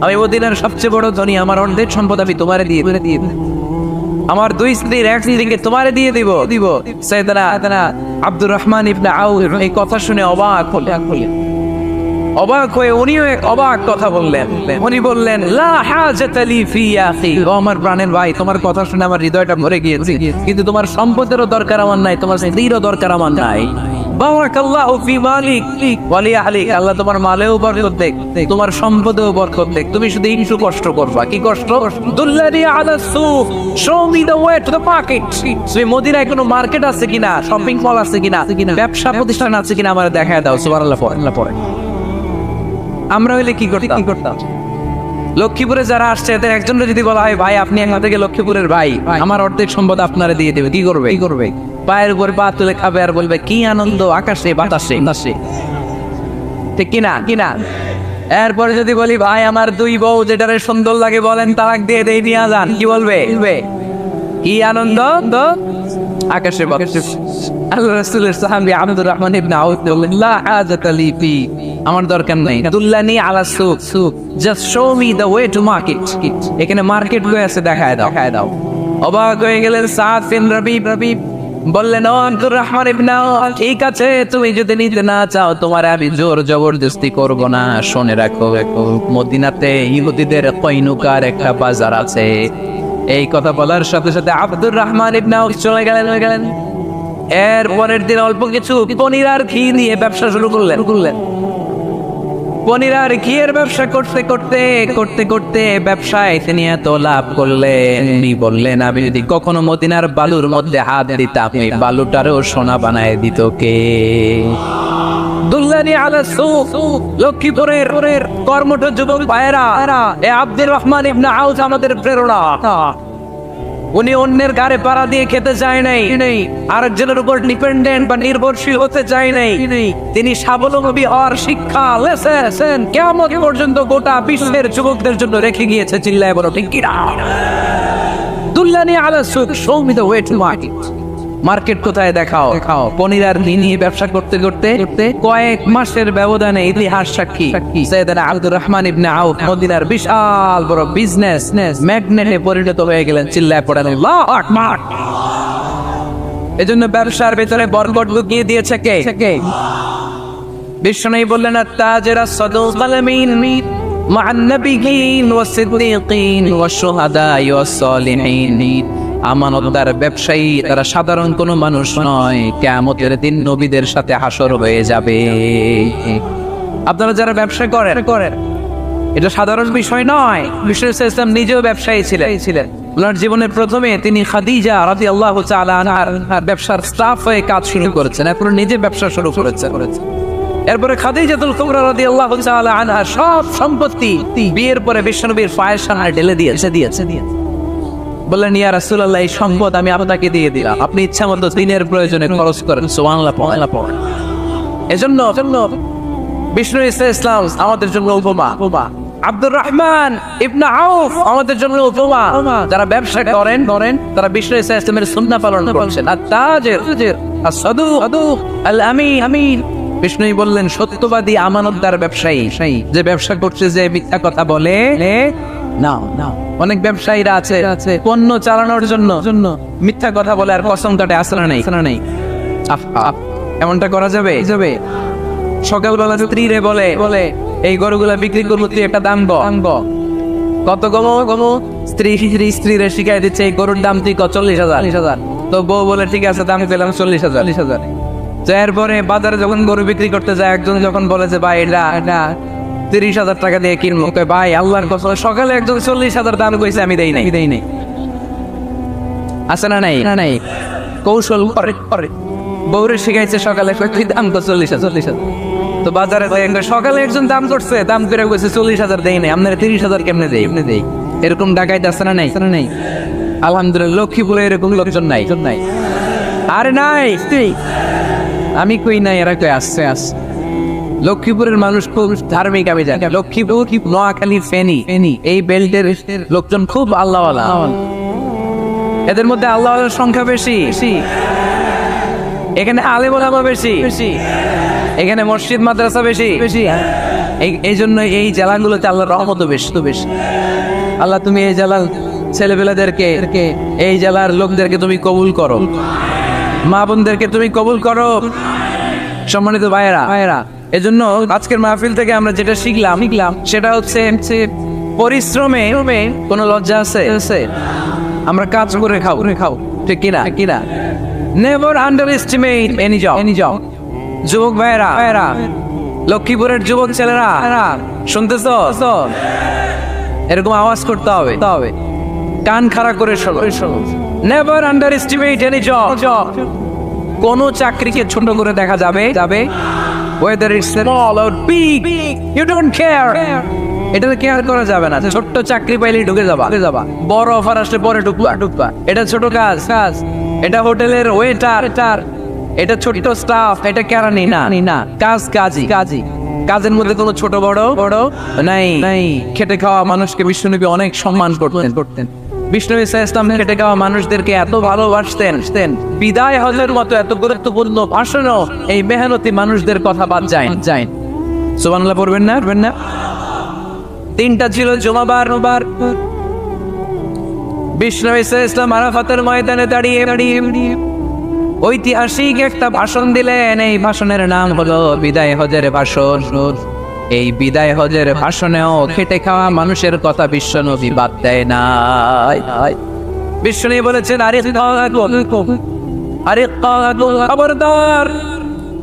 আমি মদিনার সবচেয়ে বড় ধনী, আমার অর্ধেক সম্পদ আমি তোমারে দিয়ে আমার দুই স্ত্রীর এক স্ত্রীকে তোমারে দিয়ে দিব। সাইয়েদনা আব্দুর রহমান ইবনে আউফ এই কথা শুনে অবাক হয়ে উনিও এক অবাক কথা বললেন। উনি বললেন, লা হাজাতা লি ফি আখি, ও আমার প্রাণের ভাই, তোমার কথা শুনে আমার হৃদয়টা ভরে গিয়েছে, কিন্তু তোমার সম্পদেরও দরকার আমার নাই, তোমার স্ত্রীরও দরকার আমার নাই। বারাকাল্লাহু ফি মালিক ওয়া লি আহলিক, আল্লাহ তোমার মালেও বরকত দেখ, তোমার সম্পদেও বরকত দেখ। তুমি শুধু একটু কষ্ট করবা। কি কষ্ট? দুল্লানি আলা সুক, show me the way to the market. সেই মদিনায় কোনো মার্কেট আছে কিনা, শপিং মল আছে কিনা, ব্যবসা প্রতিষ্ঠান আছে কিনা আমার দেখায় দাও। সুবহানাল্লাহ পড়ে। আমরা হইলে কি করতাম? লক্ষ্মীপুরে যারা আসছে এদের একজনের যদি বলা হয়, ভাই আপনি এখান থেকে লক্ষ্মীপুরের ভাই, আমার অর্ধেক সম্পদ আপনারে দিয়ে দেবে, কি করবে? পায়ের উপর পা তুলে খাবে আর বলবে কি আনন্দ, আকাশে বাতাসে। ঠিক কিনা? এরপরে যদি বলি, ভাই আমার দুই বউ যেটারে সুন্দর লাগে বলেন তালাক দিয়ে দেই, নিয়ে যান, কি বলবে? কি আনন্দ, আকাশে বাতাসে। আল্লাহ রাসূলের সাহাবী আব্দুর রহমান ইবনে আউফ বললেন, লা হাজাতা লি ফি, আমার দরকার নাই। দুল্লানি আলা সুক, just show me the way to market. এখানে মার্কেট কই আছে দেখায় দাও। অবাক হয়ে গেলেন সাদ বিন রবি। বললেন, ও আব্দুর রহমান ইবনে আউফ, ঠিক আছে, তুমি যদি নিতে না চাও তোমার আমি জোর জবরদস্তি করব না। শুনে রাখো, মদিনাতে ইহুদিদের কয়নুকার একটা বাজার আছে। এই কথা বলার সাথে সাথে আব্দুর রহমান ইবনে আউফ চলে গেলেন। এর পরের দিন অল্প কিছু পনির আর ঘি নিয়ে ব্যবসা শুরু করলেন। পনির আর ঘিয়ের ব্যবসা করতে ব্যবসায় তিনি এত লাভ করলেন, উনি বললেন, আমি যদি কখনো মদিনার বালুর মধ্যে হাত দিতাম, এই বালুটারও সোনা বানায় দিত কে? দুল্লানি আলা সুক, লক্ষ্মীপুরের কর্মঠ যুবক ভাইয়েরা, এ আব্দুর রহমান ইবনে আউফ আমাদের প্রেরণা। উনি অন্যের গাড়ে পাড়া দিয়ে খেতে চায় নাই, আরেকজনের উপর ডিপেন্ডেন্ট বা নির্ভরশীল হতে চায় নাই। তিনি স্বাবলম্বী হওয়ার শিক্ষা লেসেন কিয়ামত পর্যন্ত গোটা বিশ্বের যুবকদের জন্য রেখে গিয়েছে। চিল্লায় বলো ঠিক কিনা? দুল্লানি আলা সুক, show me the way to market. Market কোথায় দেখাও। পনির আর ঘি নিয়ে ব্যবসা করতে কয়েক মাসের ব্যবধানে ইতিহাস সাক্ষী সাইয়েদনা আব্দুর রহমান ইবনে আউফ মদিনার বিশাল বড় বিজনেস ম্যাগনেটে পরিণত হয়ে গেলেন। চিল্লায় পড়েন আল্লাহু আকবার। এজন্য ব্যবসার ভিতরে বরকত লুকিয়ে দিয়েছে কে? বিশ্বনবী বললেন, আত-তাজিরা সাদুকাল আমিন মা'আন নাবিয়্যিন ওয়াস সিদ্দীকিন ওয়াস শুহাদা'i ওয়াস সালিহিন। আমানতদার ব্যবসায়ী তারা সাধারণ কোনো মানুষ নয়, কিয়ামতের দিন নবীদের সাথে হাসর হয়ে যাবে। আপনারা যারা ব্যবসা করেন, এটা সাধারণ বিষয় নয়। বিষ্ণু ইসলাম নিজেও ব্যবসায়ী ছিলেন। ওনার জীবনের প্রথমে তিনি খাদিজা রাদিয়াল্লাহু তাআলা আনহার ব্যবসার স্টাফ হয়ে কাজ শুরু করেছেন, এরপর নিজে ব্যবসা শুরু করেছেন। এরপরে খাদিজাতুল কুবরা রাদিয়াল্লাহু তাআলা আনহা সব সম্পত্তি বিয়ের পরে বিশ্বনবীর পায়ের সামনে ঢেলে দিয়েছে। বললেন, ইয়া রাসূলুল্লাহ, এই সম্পদ আমি আপনাকে দিয়ে দিলাম, আপনি ইচ্ছা মতো দিনের প্রয়োজনে খরচ করেন। সুবহানাল্লাহ। এজন্য বিষ্ণু ইসলাম আমাদের জন্য উপমা, আব্দুর রহমান ইবনে আউফ আমাদের জন্য উপমা। যারা ব্যবসা করেন তারা বিষ্ণু ইসলামের সুন্নাহ পালন করছেন। আত-তাজির আস-সাদুক আল-আমিন। বিষ্ণু বললেন, সত্যবাদী আমানতদার ব্যবসায়ী, যে ব্যবসা করছে যে মিথ্যা কথা বলে না। অনেক ব্যবসায়ীরা আছে পণ্য চালানোর জন্য মিথ্যা কথা বলে আর কসম কাটে। আসরা নেই। এমনটা করা যাবে? সকালবেলা স্ত্রীরে বলে এই গরুগুলা বিক্রি করবো, তুই একটা দাম কত কমো। স্ত্রীরে শিখাই দিচ্ছে এই গরুর দাম তুই 40,000। তো বউ বলে ঠিক আছে, দাম পেলাম 40,000। এরপরে বাজারে যখন গরু বিক্রি করতে যায়, একজন যখন বলে যে ভাই এটা 30,000 টাকা দিয়ে কিনবো। ভাই আল্লাহর কসম, সকালে একজন 40,000 দাম কইছে, আমি দেই নাই। আছে না নাই? কৌশল করে বউরে শিখাইছে সকালে, তুই দাম কর 40,000। তো বাজারে সকালে একজন দাম করছে, দাম করে কইছে 40,000 দেই নাই, আপনারা 30,000 কেমনে দেই? এরকম ডাকাইতে আছে না নাই? আলহামদুলিল্লাহ লক্ষ্মীপুরে এরকম লোকজন নাই। আরে নাই, আমি কই নাই, এরা কই আসছে। লক্ষ্মীপুরের মানুষ খুব ধার্মিক, আমি জানি। লক্ষ্মীপুর, নোয়াখালী, ফেনী, এই বেল্টের লোকজন খুব আল্লাহওয়ালা। এদের মধ্যে আল্লাহর সংখ্যা বেশি, এখানে আলেম ওলামা বেশি, এখানে মসজিদ মাদ্রাসা বেশি। এই জন্য এই জেলাগুলোতে আল্লাহর রহমত বেশি। আল্লাহ তুমি এই জেলার ছেলেপেলেদেরকে, এই জেলার লোকদেরকে তুমি কবুল করো, মা বোনদেরকে তুমি কবুল করো। সম্মানিত ভাইয়েরা, এজন্য আজকের মাহফিল থেকে আমরা যেটা শিখলাম সেটা হচ্ছে পরিশ্রমে কোনো লজ্জা আছে? আমরা কাজ করে খাও, ঠিক কিনা? Never under estimate any job. যুবক ভাইয়েরা, লক্ষ্মীপুরের যুবক ছেলেরা, শুনতেছ? এরকম আওয়াজ করতে হবে, কান খাড়া করে শোনো। Never under estimate any job. কোন চাকরিকে ছোট করে দেখা যাবে whether it's small or big, you don't care. এটাতে কেয়ার করা যাবে না। ছোট্ট চাকরি পাইলে ঢুকে যাবা, বড় অফার আসলে পরে ঢুকবা। এটা ছোট কাজ, এটা হোটেলের ওয়েটার, এটা ছোট্ট স্টাফ, এটা কেরানি না, কাজই। কাজের মধ্যে কোনো ছোট বড় নাই। খেটে খাওয়া মানুষকে বিশ্বনবী অনেক সম্মান করতেন। বিষ্ণু ইসলাম খেটে খাওয়া মানুষদেরকে এত ভালোবাসতেন, বিদায় হজের মতো এত গুরুত্বপূর্ণ ভাষণও এই মেহনতি মানুষদের কথা বাদ যায়। সুবহানাল্লাহ পড়বেন না? 3টা ছিল জুমাবার। বিষ্ণু ইসলাম আরাফাতের ময়দানে দাঁড়িয়ে ঐতিহাসিক একটা ভাষণ দিলেন। এই ভাষণের নাম হলো বিদায় হজের ভাষণ। এই বিদায় হজের ভাষণেও খেটে খাওয়া মানুষের কথা বিশ্বনবী বাদ দেয় না। বিশ্বনবী বলেছেন, খবরদার,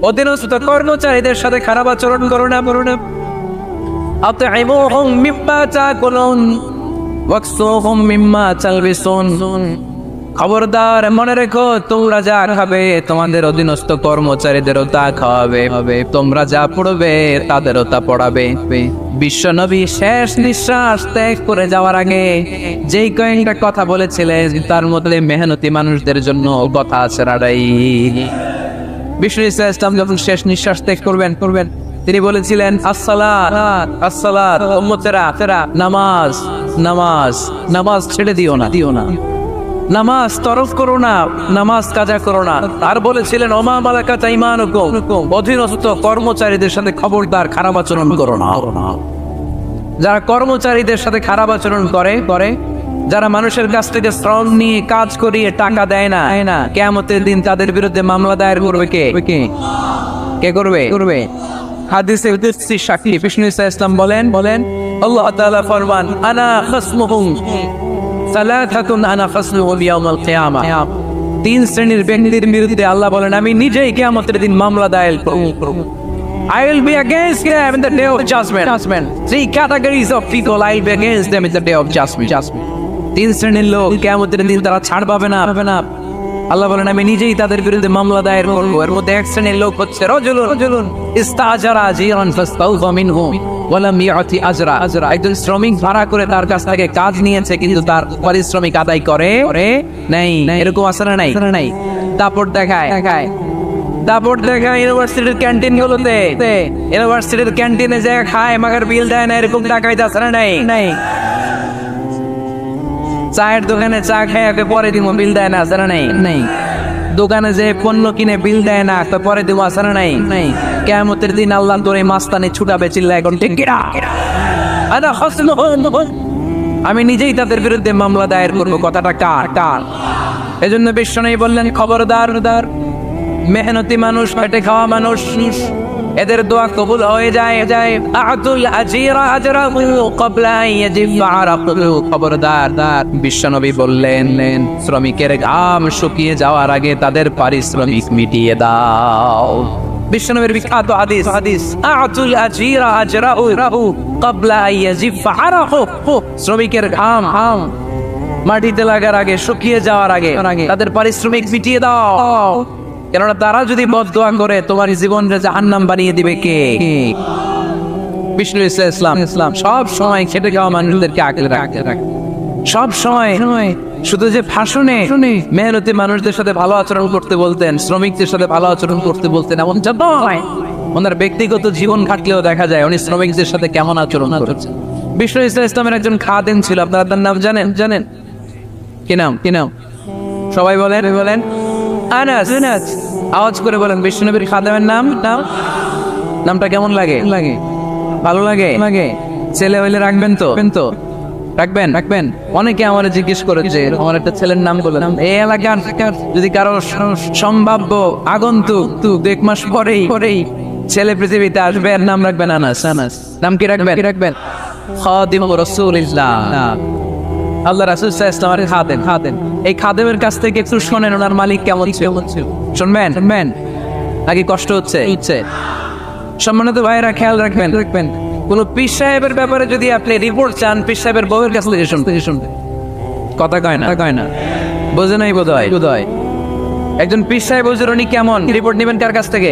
অধীনস্থ কর্মচারীদের সাথে খারাপ আচরণ করো না। আতঈমুহুম মিম্মা তাকুলুন ওয়াকসুহুম মিম্মা তালবিসুন। খবরদার, মনে রেখো, তোমরা যা খাবে তোমাদের অধীনস্থ কর্মচারীদেরও তা খাওয়াবে, তোমরা যা পড়বে তাদেরও তা পড়াবে। বিশ্বনবী শেষ নিঃশ্বাস ত্যাগ করে যাওয়ার আগে যেই কয়েকটা কথা বলেছিলেন তার মধ্যে মেহনতি মানুষদের জন্য কথা আছে রাড়াই। বিষ্ণু ইসলাম যখন শেষ নিঃশ্বাস ত্যাগ করবেন তিনি বলেছিলেন, আসসালাত উম্মতেরা, নামাজ ছেড়ে দিও না, নামাজ তরফ করো না, নামাজ কাজা করো না। আর বলেছিলেন, ওমা মালাকাত আইমানুকুম, অধীনস্থ কর্মচারীদের সাথে খবরদার খারাপ আচরণ করো না। যারা কর্মচারীদের সাথে খারাপ আচরণ করে, যারা মানুষের কাছ থেকে শ্রম নিয়ে কাজ করিয়ে টাকা দেয় না, কিয়ামতের দিন তাদের বিরুদ্ধে মামলা দায়ের করবে কে করবে? হাদিসে উদ্দেশ্যি সাক্ষী বিষ্ণু ইসলাম বলেন, আল্লাহ তাআলা ফরমান, আনা খাসমুহুম সালাতাতুন আনা খাসমুহুম ইয়াউমাল কিয়ামা। 3 শ্রেণীর ব্যক্তির বিরুদ্ধে আল্লাহ বলেন, আমি নিজেই কিয়ামতের দিন মামলা দায়ের করব। I will be against them in the day of judgment. 3 categories of people I will be against them in the day of judgment. 3 শ্রেণীর লোক কিয়ামতের দিন তারা ছাড় পাবে না। আল্লাহ বলেন, আমি নিজেই তাদের বিরুদ্ধে মামলা দায়ের করব। এর মধ্যে এক শ্রেণীর লোক হচ্ছে রাজুলুন ইস্তাজারা জিরান ফাস্তাউফা মিনহু ওয়া লাম ইয়াতি আজরা। একজন শ্রমিক ভাড়া করে তার কাছ থেকে কাজ নিয়েছে কিন্তু তার পারিশ্রমিক আদায় করে নাই। এরকম আছে না নাই? দাপট দেখায় ইউনিভার্সিটির ক্যান্টিনগুলোতে, ইউনিভার্সিটির ক্যান্টিনে যে খায় মাগার বিল দেয় না, এরকম টাকাইতে আছে না নাই? চায়ের দোকানে চা খেয়ে পরে দিব, বিল দেয় না, আছে না নাই? দোকানে যে পণ্য কিনে বিল দেয় না, পরে দিব, আছে না নাই? কিয়ামতের দিন আল্লাহ তোরে মাস্তানি ছুটাবে, চিল্লা এখন ঠিক কিনা? আমি নিজেই তাদের বিরুদ্ধে মামলা দায়ের করবো। কথাটা কার? এজন্য বিশ্বনবী বললেন, খবরদার, মেহনতি মানুষ, পেটে খাওয়া মানুষ, এদের দোয়া কবুল হয়ে যায়। আতুল আজিরা আজরাহু ক্বাবলা আন ইয়াজিফা আরাকুহু। খবরদার, বিশ্বনবী বললেন, শ্রমিকের ঘাম শুকিয়ে যাওয়ার আগে তাদের পারিশ্রমিক মিটিয়ে দাও। বিশ্বনবীর বিখ্যাত হাদিস আতুল আজিরা আজরাহু ক্বাবলা আইয়াজিফা আরাহু। শ্রমিকের ঘাম মাটিতে লাগার আগে, শুকিয়ে যাওয়ার আগে তাদের পারিশ্রমিক মিটিয়ে দাও, কেননা তারা যদি বদদোয়া করে তোমার জীবনকে জাহান্নাম বানিয়ে দিবে কে? বিষ্ণু ইসলাম সব সময় খেটে খাওয়া মানুষদেরকে আগলে রাখে, সব সময় শুধু যে ভাষণে মেহনতি মানুষদের সাথে ভালো আচরণ করতে বলতেন, শ্রমিকদের সাথে ভালো আচরণ করতে বলতেন, এমন নয়। ওনার ব্যক্তিগত জীবন ঘাটলেও দেখা যায় উনি শ্রমিকদের সাথে কেমন আচরণ করছেন। বিষ্ণু ইসলামের একজন খাদেম ছিল, আপনারা তার নাম জানেন? কি নাম? সবাই বলেন আনাস। আওয়াজ করে বলেন বিষ্ণুনবীর খাদেমের নামটা কেমন লাগে? ভালো লাগে? ছেলে হইলে রাখবেন তো? রাখবেন। অনেকে আমার জিজ্ঞেস করেছে আমার একটা ছেলের নাম বলেন। এই এলাকার যদি কারো সম্ভাব্য আগন্তুক 1 মাস পরেই ছেলে পৃথিবীতে আসবে, এর নাম রাখবেন আনাস। নাম কি রাখবেন? খাদিম রাসূলুল্লাহ, আল্লাহ রাসূল সাল্লাল্লাহু আলাইহি ওয়াসাল্লামের খাদেম। এই খাদেমের কাছ থেকে একটু শুনেন ওনার মালিক কেমন ছিল। শুনবেন? নাকি কষ্ট হচ্ছে? সম্মানিত ভাইরা খেয়াল রাখবেন, কোন পীর সাহেবের ব্যাপারে যদি আপনি রিপোর্ট চান, পীর সাহেবের বউয়ের কাছ থেকে শুনতে। কথা কয় না, বোঝে নাই বোধহয়। একজন পীর সাহেব হুজুর উনি কেমন, রিপোর্ট নেবেন কার কাছ থেকে?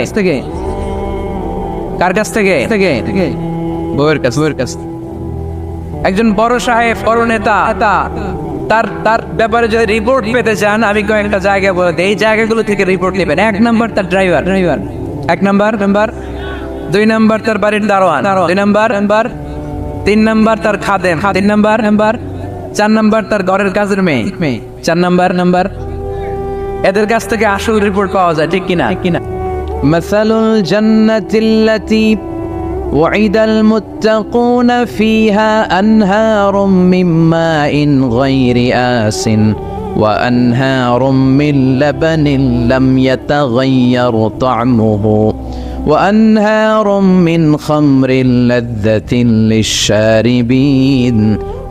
বউয়ের কাছ। একজন বড় সাহেব, বড় নেতা, তার ব্যাপারে যদি রিপোর্ট পেতে চান, আমি কয়েকটা জায়গা বলে দিই, এই জায়গাগুলো থেকে রিপোর্ট নেবেন। 1 নাম্বার তার ড্রাইভার, 1 নাম্বার। 2 নাম্বার তার বাড়ির দারোয়ান, 2 নাম্বার। 3 নাম্বার তার খাদেম, 3 নাম্বার। 4 নাম্বার তার ঘরের কাজের মেয়ে, 4 নাম্বার। এদের কাছ থেকে আসল রিপোর্ট পাওয়া যায়, ঠিক কিনা? মাসালুল জান্নাতিল্লাতী وعد المتقون فيها أنهار من ماء غير آس وأنهار من لبن لم يتغير طعمه وأنهار من خمر لذة للشاربين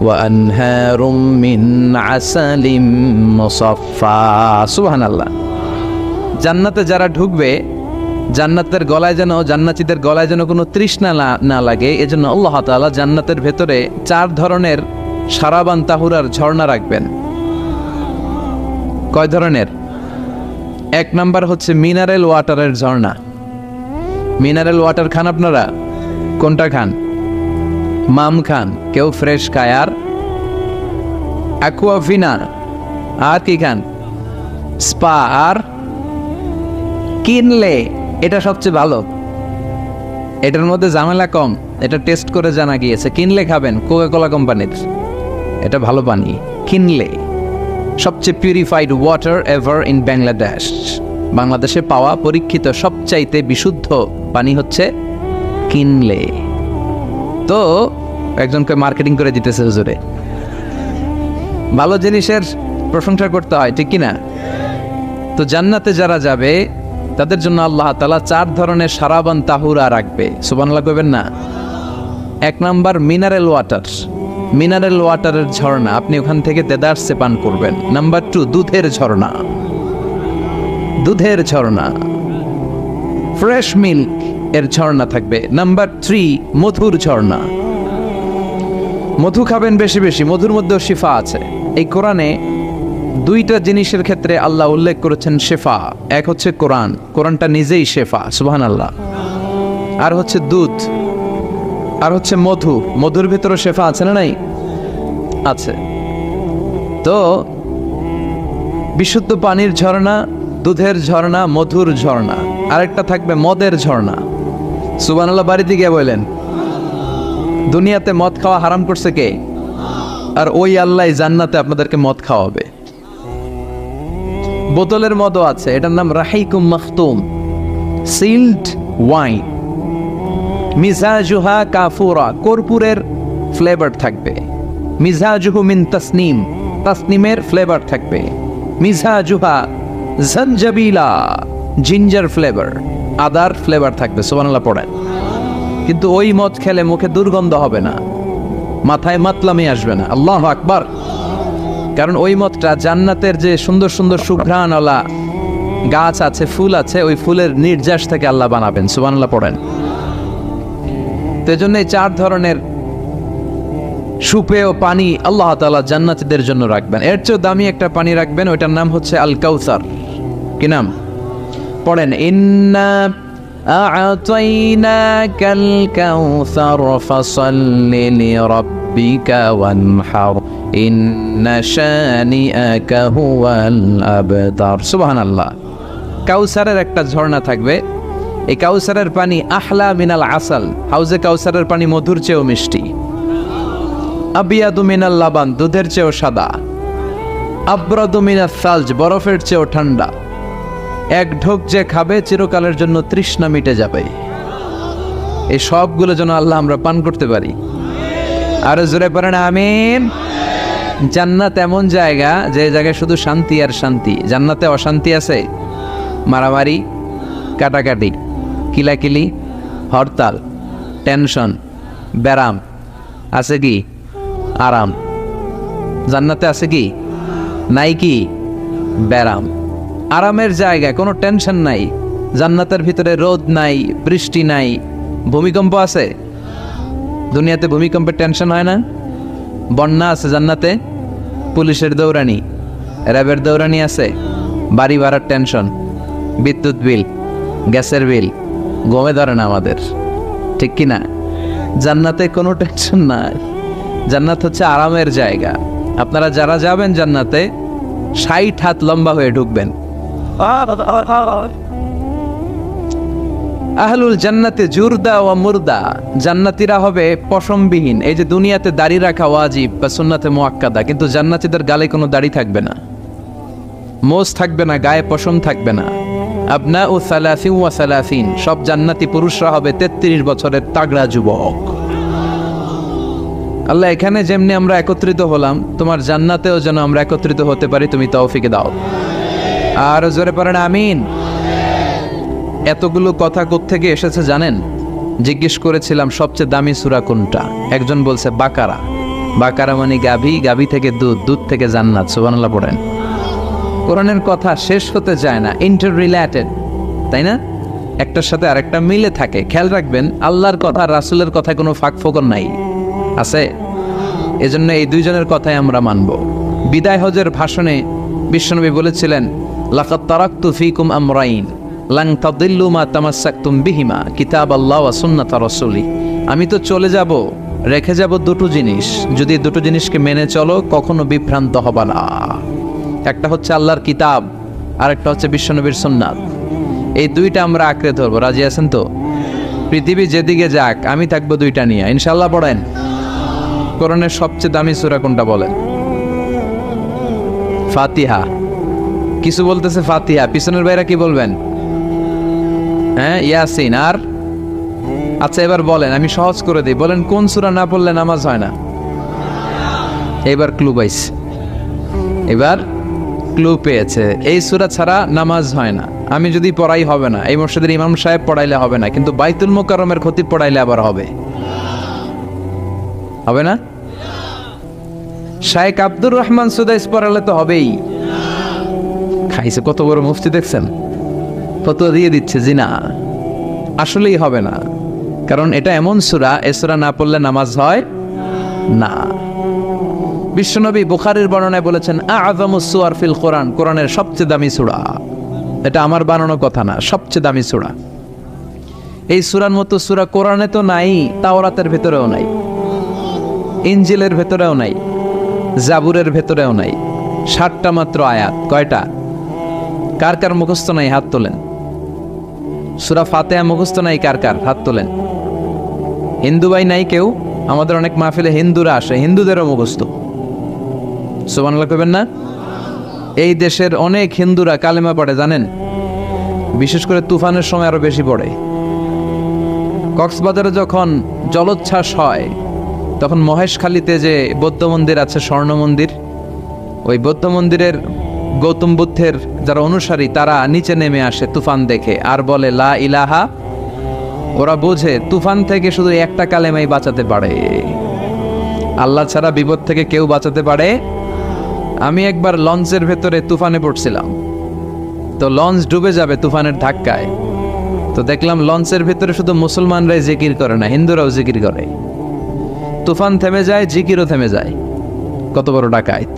وأنهار من عسل مصفى سبحان الله জান্নাতে যারা ঢুকবে, জান্নাতের গলায় যেন, জান্নাতীদের গলায় যেন কোনো তৃষ্ণা না লাগে, এজন্য আল্লাহ তাআলা জান্নাতের ভেতরে 4 ধরনের সারাবান তাহুরার ঝর্ণা রাখবেন। কয় ধরনের? 1 নাম্বার হচ্ছে মিনারেল ওয়াটারের ঝর্ণা। মিনারেল ওয়াটার খান আপনারা? কোনটা খান? মাম খান, কেউ ফ্রেশ খায়, আর অ্যাকুয়াফিনা, আর কি খান? স্পা, আর কিনলে, এটা সবচেয়ে ভালো, এটার মধ্যে ঝামেলা কম, এটা টেস্ট করে জানা গিয়েছে। কিনলে খাবেন, কোকা-কোলা কোম্পানির, এটা ভালো পানি। কিনলে সবচেয়ে purified water ever in Bangladesh. বাংলাদেশে পাওয়া পরীক্ষিত সবচাইতে বিশুদ্ধ পানি হচ্ছে কিনলে। তো একজনকে মার্কেটিং করে দিতেছে হুজুরে। ভালো জিনিসের প্রশংসা করতে হয়, ঠিক কিনা? তো জান্নাতে যারা যাবে তাদের জন্য আল্লাহ তাআলা 4 ধরনের সারাবান তাহুরা রাখবে। সুবহানাল্লাহ কইবেন না? 1 নাম্বার মিনারেল ওয়াটার, মিনারেল ওয়াটারের ঝর্ণা, আপনি ওখান থেকে দেদারসে পান করবেন। নাম্বার 2 দুধের ঝর্ণা, ফ্রেশ মিল্ক এর ঝর্ণা থাকবে। নাম্বার 3 মধুর ঝর্ণা, মধু খাবেন বেশি বেশি, মধুর মধ্যেও শিফা আছে। এই কোরআনে 2টা জিনিসের ক্ষেত্রে আল্লাহ উল্লেখ করেছেন শেফা। এক হচ্ছে কোরআনটা নিজেই শেফা, সুবহানাল্লাহ। আর হচ্ছে দুধ, আর হচ্ছে মধুর ভিতরে শেফা আছে না নাই? আছে। তো বিশুদ্ধ পানির ঝর্ণা, দুধের ঝর্ণা, মধুর ঝর্ণা, আরেকটা থাকবে মদের ঝর্ণা। সুবহানাল্লাহ বাড়িতে গিয়ে বললেন, দুনিয়াতে মদ খাওয়া হারাম করছে কে? আর ওই আল্লাহ জান্নাতে আপনাদেরকে মদ খাওয়াবে। বোতলের মদও আছে, এটার নাম রাহিকুম মাখতুম, সিল্ড ওয়াইন। মিজাজুহা কাফুরা, কর্পূরের ফ্লেভার থাকবে। মিজাজুহু মিন তাসনিমের ফ্লেভার থাকবে। মিজাজুহা জানজাবিলা, জিঞ্জার ফ্লেভার, আদার ফ্লেভার থাকবে। সুবহানাল্লাহ পড়েন। কিন্তু ওই মদ খেলে মুখে দুর্গন্ধ হবে না, মাথায় মাতলামি আসবে না। আল্লাহু আকবার। কারণ ওই মদটা জান্নাতের যে সুন্দর সুন্দর সুঘ্রাণওয়ালা গাছ আছে, ফুল আছে, ওই ফুলের নির্যাস থেকে আল্লাহ বানাবেন। সুবহানাল্লাহ পড়েন। তো এই জন্য এই 4 ধরনের সুপেয় পানি আল্লাহ তাআলা জান্নাতীদের জন্য রাখবেন। এর চেয়ে দামি একটা পানি রাখবেন, ওইটার নাম হচ্ছে আল কাউসার। কি নাম? পড়েন, ইন্না আ'তাইনাকাল কাউসার ফাসাল্লি লিরাব্বিকা ওয়ানহার ইন্না শানিআকা হুয়াল আবতার। সুবহানাল্লাহ। কাউসারের একটা ঝর্ণা থাকবে, এই কাউসারের পানি আহলা মিনাল আসাল, হাউজে কাউসারের পানি মধুর চেয়েও মিষ্টি। আবিয়াদু মিনাল লাবান, দুধের চেয়েও সাদা। আবরাদু মিনাস সালজ, বরফের চেয়েও ঠান্ডা। এক ঢোক যে খাবে চিরকালের জন্য তৃষ্ণা মিটে যাবে। এই সবগুলো যেন আল্লাহ আমরা পান করতে পারি। আর জোরে পড়েন আমিন। জান্নাত এমন জায়গা, যে জায়গায় শুধু শান্তি আর শান্তি। জান্নাতে অশান্তি আছে? মারামারি, কাটাকাটি, কিলাকিলি, হরতাল, টেনশন, ব্যারাম আছে কি? আরাম। জান্নাতে আছে কি? নাই কি? ব্যারাম। আরামের জায়গা, কোনো টেনশন নাই। জান্নাতের ভিতরে রোদ নাই, বৃষ্টি নাই, ভূমিকম্প আছে? দুনিয়াতে ভূমিকম্পের টেনশন হয় না? বন্যা আছে জান্নাতে? পুলিশের দৌড়ানি, র্যাবের দৌড়ানি আছে? বাড়ি ভাড়ার টেনশন, বিদ্যুৎ বিল, গ্যাসের বিল, গমে ধরে না আমাদের, ঠিক কি না? জান্নাতে কোনো টেনশন নাই। জান্নাত হচ্ছে আরামের জায়গা। আপনারা যারা যাবেন জান্নাতে 60 হাত লম্বা হয়ে ঢুকবেন। আহলুল জান্নাতে জুরদা ওয়া মুরদা, জান্নাতীরা হবে পশমবিহীন। এই যে দুনিয়াতে দাড়ি রাখা ওয়াজিব বা সুন্নাতে মুআক্কাদা, কিন্তু জান্নাতীদের গালে কোনো দাড়ি থাকবে না, মোজ থাকবে না, গায়ে পশম থাকবে না। আবনাউ সালাসিন ওয়া সালাসিন, সব জান্নাতি পুরুষরা হবে 33 বছরের তাগড়া যুবক। আল্লাহ, এখানে যেমনি আমরা একত্রিত হলাম, তোমার জান্নাতেও যেন আমরা একত্রিত হতে পারি, তুমি তৌফিক দাও। আর জোরে পড়েন আমিন। এতগুলো কথা কোত্থেকে এসেছে জানেন? জিজ্ঞেস করেছিলাম সবচেয়ে দামি সূরা কোনটা? একজন বলছে বাকারা। বাকারা মানে গাভী, গাভী থেকে দুধ, দুধ থেকে জান্নাত। সুবহানাল্লাহ পড়েন। কোরআনের কথা শেষ হতে যায় না, ইন্টার রিলেটেড, তাই না? একটার সাথে আরেকটা মিলে থাকে। খেয়াল রাখবেন, আল্লাহর কথা রাসূলের কথায় কোনো ফাঁক ফোকর নাই, আছে? এজন্য এই দুইজনের কথাই আমরা মানব। বিদায় হজের ভাষণে বিশ্বনবী বলেছিলেন, লাকাদ তারাকতু ফীকুম আমরাইন লান তাদিল্লু মা তামাসসাকতুম বিহিমা কিতাবাল্লাহ ওয়া সুন্নাতা রাসূলি। আমি তো চলে যাব, রেখে যাব দুটো জিনিস, যদি দুটো জিনিসকে মেনে চলো কখনো বিভ্রান্ত হবে না। একটা হচ্ছে আল্লাহর কিতাব, আর একটা হচ্ছে বিশ্বনবীর সুন্নাত। এই দুইটা আমরা আঁকড়ে ধরবো। রাজি আছেন তো? পৃথিবী যেদিকে যাক, আমি থাকবো দুইটা নিয়ে, ইনশাআল্লাহ। পড়েন, কোরআনের সবচেয়ে দামি সূরা কোনটা বলেন? ফাতিহা। কিছু বলতেছে ফাতিহা, পিছনের ভাইরা কি বলবেন? হ্যাঁ, ইয়াসিন। আর আচ্ছা, এবার বলেন, আমি সহজ করে দিই, বলেন কোন সূরা না পড়লে নামাজ হয় না? এবার ক্লু পাইছে, এবার ক্লু পেয়েছে। এই সূরা ছাড়া নামাজ হয় না। আমি যদি পড়াই হবে না, এই মসজিদের ইমাম সাহেব পড়াইলে হবে না, কিন্তু বাইতুল মুকাররমের খতিব পড়াইলে আবার হবে। হবে না? শাইখ আব্দুর রহমান সুদাইস পড়ালে তো হবেই। খাইছে কত বড় মুফতি দেখছেন? ফতোয়া দিয়ে দিচ্ছে জি না, আসলেই হবে না। কারণ এটা এমন সূরা, এই সূরা না পড়লে নামাজ হয় না। বিশ্বনবী বুখারীর বর্ণনায় বলেছেন, আ'যামুস সুওয়ার ফিল কোরআন, কোরআনের সবচেয়ে দামি সূরা। এটা আমার বানানো কথা না, সবচেয়ে দামি সূরা। এই সূরার মতো সূরা কোরআনে তো নাই, তাওরাতের ভেতরেও নাই, ইনজিলের ভেতরেও নাই, জাবুরের ভেতরেও নাই। 60টা মাত্র আয়াত। কয়টা? কার কার মুখস্থ নাই? হাত তোলেন। সূরা ফাতিহা মুখস্থ নাই কার কার? হাত তোলেন। হিন্দু ভাই নাই কেউ? আমাদের অনেক মাহফিলে হিন্দুরা আসে, হিন্দুদেরও মুখস্থ। সুবহানাল্লাহ কইবেন না? এই দেশের অনেক হিন্দুরা কালেমা পড়ে জানেন, বিশেষ করে তুফানের সময় আরো বেশি পড়ে। কক্সবাজারে যখন জলোচ্ছ্বাস হয়, তখন মহেশখালীতে যে বৌদ্ধ মন্দির আছে, স্বর্ণ মন্দির, ওই বৌদ্ধ মন্দিরের গৌতম বুদ্ধের যারা অনুসারী, তারা নিচে নেমে আসে তুফান দেখে, আর বলে লা ইলাহা। ওরা বোঝে তুফান থেকে শুধু একটা কালেমাই বাঁচাতে পারে, আল্লাহ ছাড়া বিপদ থেকে কেউ বাঁচাতে পারে। আমি একবার লঞ্চের ভেতরে তুফানে পড়ছিলাম, তো লঞ্চ ডুবে যাবে তুফানের ধাক্কায়। তো দেখলাম লঞ্চের ভিতরে শুধু মুসলমানরাই জিকির করে না, হিন্দুরাও জিকির করে। তুফান থেমে যায়, জিকিরও থেমে যায়। কত বড় ডাকাইত!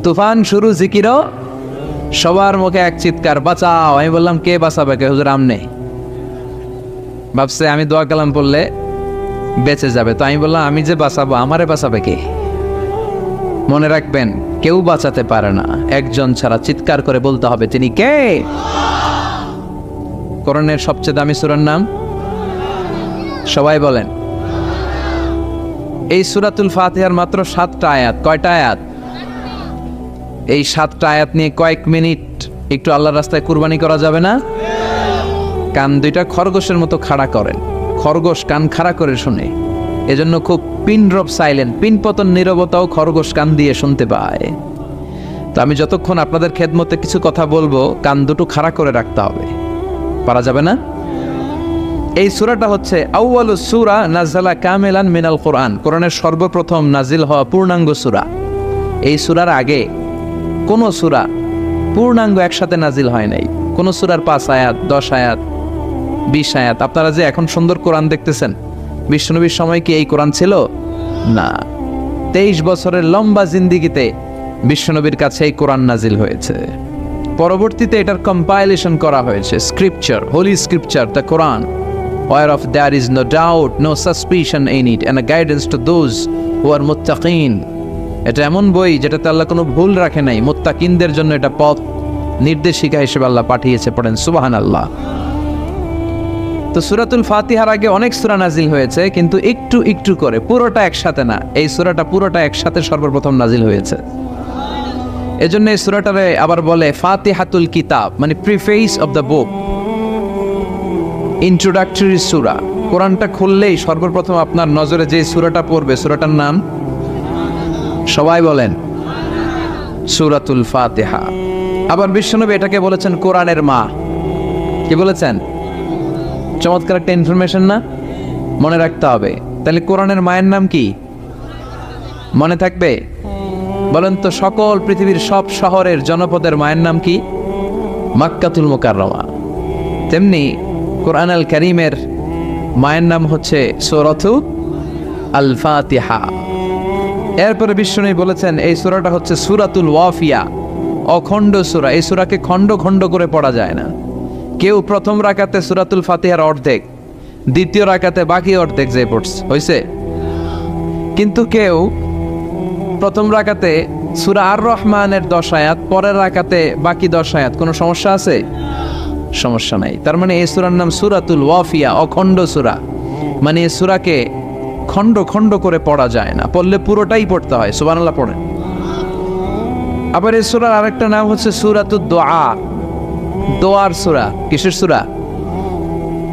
তুফান শুরু, জিকিরও, সবার মুখে এক চিৎকার, বাঁচাও। আমি বললাম, কে বাঁচাবে? কে? হুজুর আমনে। ভাবছে আমি দোয়া কালাম পড়লে বেঁচে যাবে। তো আমি বললাম, আমি যে বাঁচাবো, আমারে বাঁচাবে কে? মনে রাখবেন, কেউ বাঁচাতে পারে না, একজন ছাড়া। চিৎকার করে বলতে হবে, তিনি কে? কোরআনের সবচেয়ে দামি সূরার নাম সবাই বলেন। এই সূরাতুল ফাতিহার মাত্র 7টা আয়াত। কয়টা আয়াত? এই 7টা আয়াত নিয়ে কয়েক মিনিট একটু আল্লাহর রাস্তায় কুরবানি করা যাবে না? কান দুইটা খরগোশের মতো খাড়া করেন। খরগোশ কান খাড়া করে শুনে, এজন্য খুব পিন ড্রপ সাইলেন্ট, পিন পতন নীরবতাও খরগোশ কান দিয়ে শুনতে পায়। তো আমি যতক্ষণ আপনাদের খেদমতে কিছু কথা বলবো, কান দুটো খাড়া করে রাখতে হবে। পারা যাবে না? এই সূরাটা হচ্ছে আউয়ালু সূরা নাযালা কামিলান মিনাল কোরআন, কোরআনের সর্বপ্রথম নাজিল হওয়া পূর্ণাঙ্গ সূরা। এই সূরার আগে কোন সূরা পূর্ণাঙ্গ একসাথে নাজিল হয় নাই। কোন সূরার 5 আয়াত, 10 আয়াত, 20 আয়াত। আপনারা যে এখন সুন্দর কোরআন দেখতেছেন, বিশ্বনবীর সময় কি এই কোরআন ছিল? না। 23 বছরের লম্বা জিন্দিগিতে বিশ্বনবীর কাছে এই কোরআন নাজিল হয়েছে। পরবর্তীতে এটার কম্পাইলেশন করা হয়েছে, scripture, holy scripture, the Quran, whereof there is no doubt, no suspicion in it, and a guidance to those who are muttaqin. এটা এমন বই যেটাতে আল্লাহ কোনো ভুল রাখে নাই। মুত্তাকিনদের জন্য এটা পথ নির্দেশিকা হিসেবে আল্লাহ পাঠিয়েছে। পড়েন সুবহানাল্লাহ। তো সূরাতুল ফাতিহার আগে অনেক সূরা নাজিল হয়েছে, কিন্তু একটু একটু করে, পুরোটা একসাথে না। এই সূরাটা পুরোটা একসাথে সর্বপ্রথম নাজিল হয়েছে। এজন্য এই সূরাটারে আবার বলে ফাতিহাতুল কিতাব, মানে preface of the book, introductory সূরা। কোরআনটা খুললেই সর্বপ্রথম আপনার নজরে যে সূরাটা পড়বে, সূরাটার নাম সবাই বলেন সূরাতুল ফাতিহা। আবার বিশ্বনবী এটাকে বলেছেন কোরআনের মা। কি বলেছেন? চমৎকার একটা ইনফরমেশন না? মনে রাখতে হবে। তাহলে কোরআনের মায়ের নাম কি? মনে থাকবে? বলেন তো, সকল পৃথিবীর সব শহরের জনপদের মায়ের নাম কি? মাক্কাতুল মুকাররমা। তেমনি কোরআন আল কারীমের মায়ের নাম হচ্ছে সূরাতু আল ফাতিহা। এরপরে বিশ্বনবী বলেছেন এই সূরাটা হচ্ছে সূরাতুল ওয়াফিয়া, অখণ্ড সূরা। এই সূরাকে খণ্ড খণ্ড করে পড়া যায় না। কেউ প্রথম রাকাতে সূরাতুল ফাতিহার অর্ধেক, দ্বিতীয় রাকাতে বাকি অর্ধেক যে পড়ছে হইছে। কিন্তু কেউ প্রথম রাকাতে সূরা আর রহমানের 10 আয়াত, পরের রাকাতে বাকি 10 আয়াত। কোনো সমস্যা আছে? সমস্যা নাই। তার মানে এই সূরার নাম সূরাতুল ওয়াফিয়া, অখণ্ড সূরা। মানে এই সূরাকে খণ্ড খণ্ড করে পড়া যায় না, পড়লে পুরোটাই পড়তে হয়। সুবহানাল্লাহ পড়েন। আবার এই সূরার আরেকটা নাম হচ্ছে সূরাতুদ দুআ, দোয়ার সূরা। কিসের সূরা?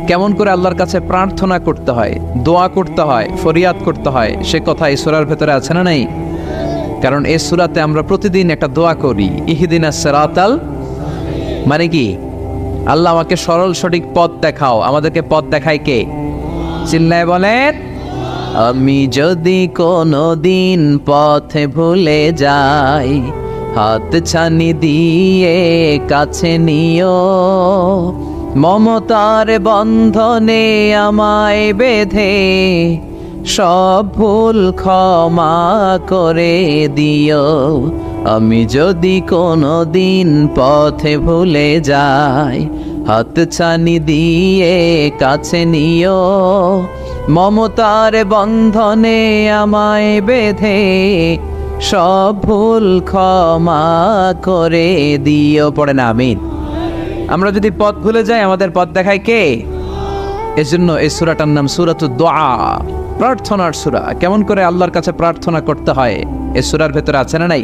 কেমন করে আল্লাহর কাছে প্রার্থনা করতে হয়, দোয়া করতে হয়, ফরিয়াদ করতে হয়, সে কথা এই সূরার ভেতরে আছে না নাই? কারণ এই সূরাতে আমরা প্রতিদিন একটা দোয়া করি, ইহদিনাস সিরাতাল, মানে কি? আল্লাহ আমাকে সরল সঠিক পথ দেখাও। আমাদেরকে পথ দেখায় কে? চিল্লায় বলেন, আমি যদি কোনো দিন পথে ভুলে যাই, হাত ছানি দিয়ে কাছে নিও, মমতার বন্ধনে আমায় বেঁধে সব ভুল ক্ষমা করে দিও। আমি যদি কোনো দিন পথে ভুলে যাই, হাত ছানি দিয়ে কাছে নিও, মমতার বন্ধনে আমায় বেঁধে সব ভুল ক্ষমা করে দিও। পড়ে না আমিন। আমরা যদি পথ ভুলে যাই, আমাদের পথ দেখায় কে? এজন্য এই সূরাটার নাম সূরাতুদ দুআ, প্রার্থনার সূরা। কেমন করে আল্লাহর কাছে প্রার্থনা করতে হয় এই সূরার ভেতরে আছে না নাই?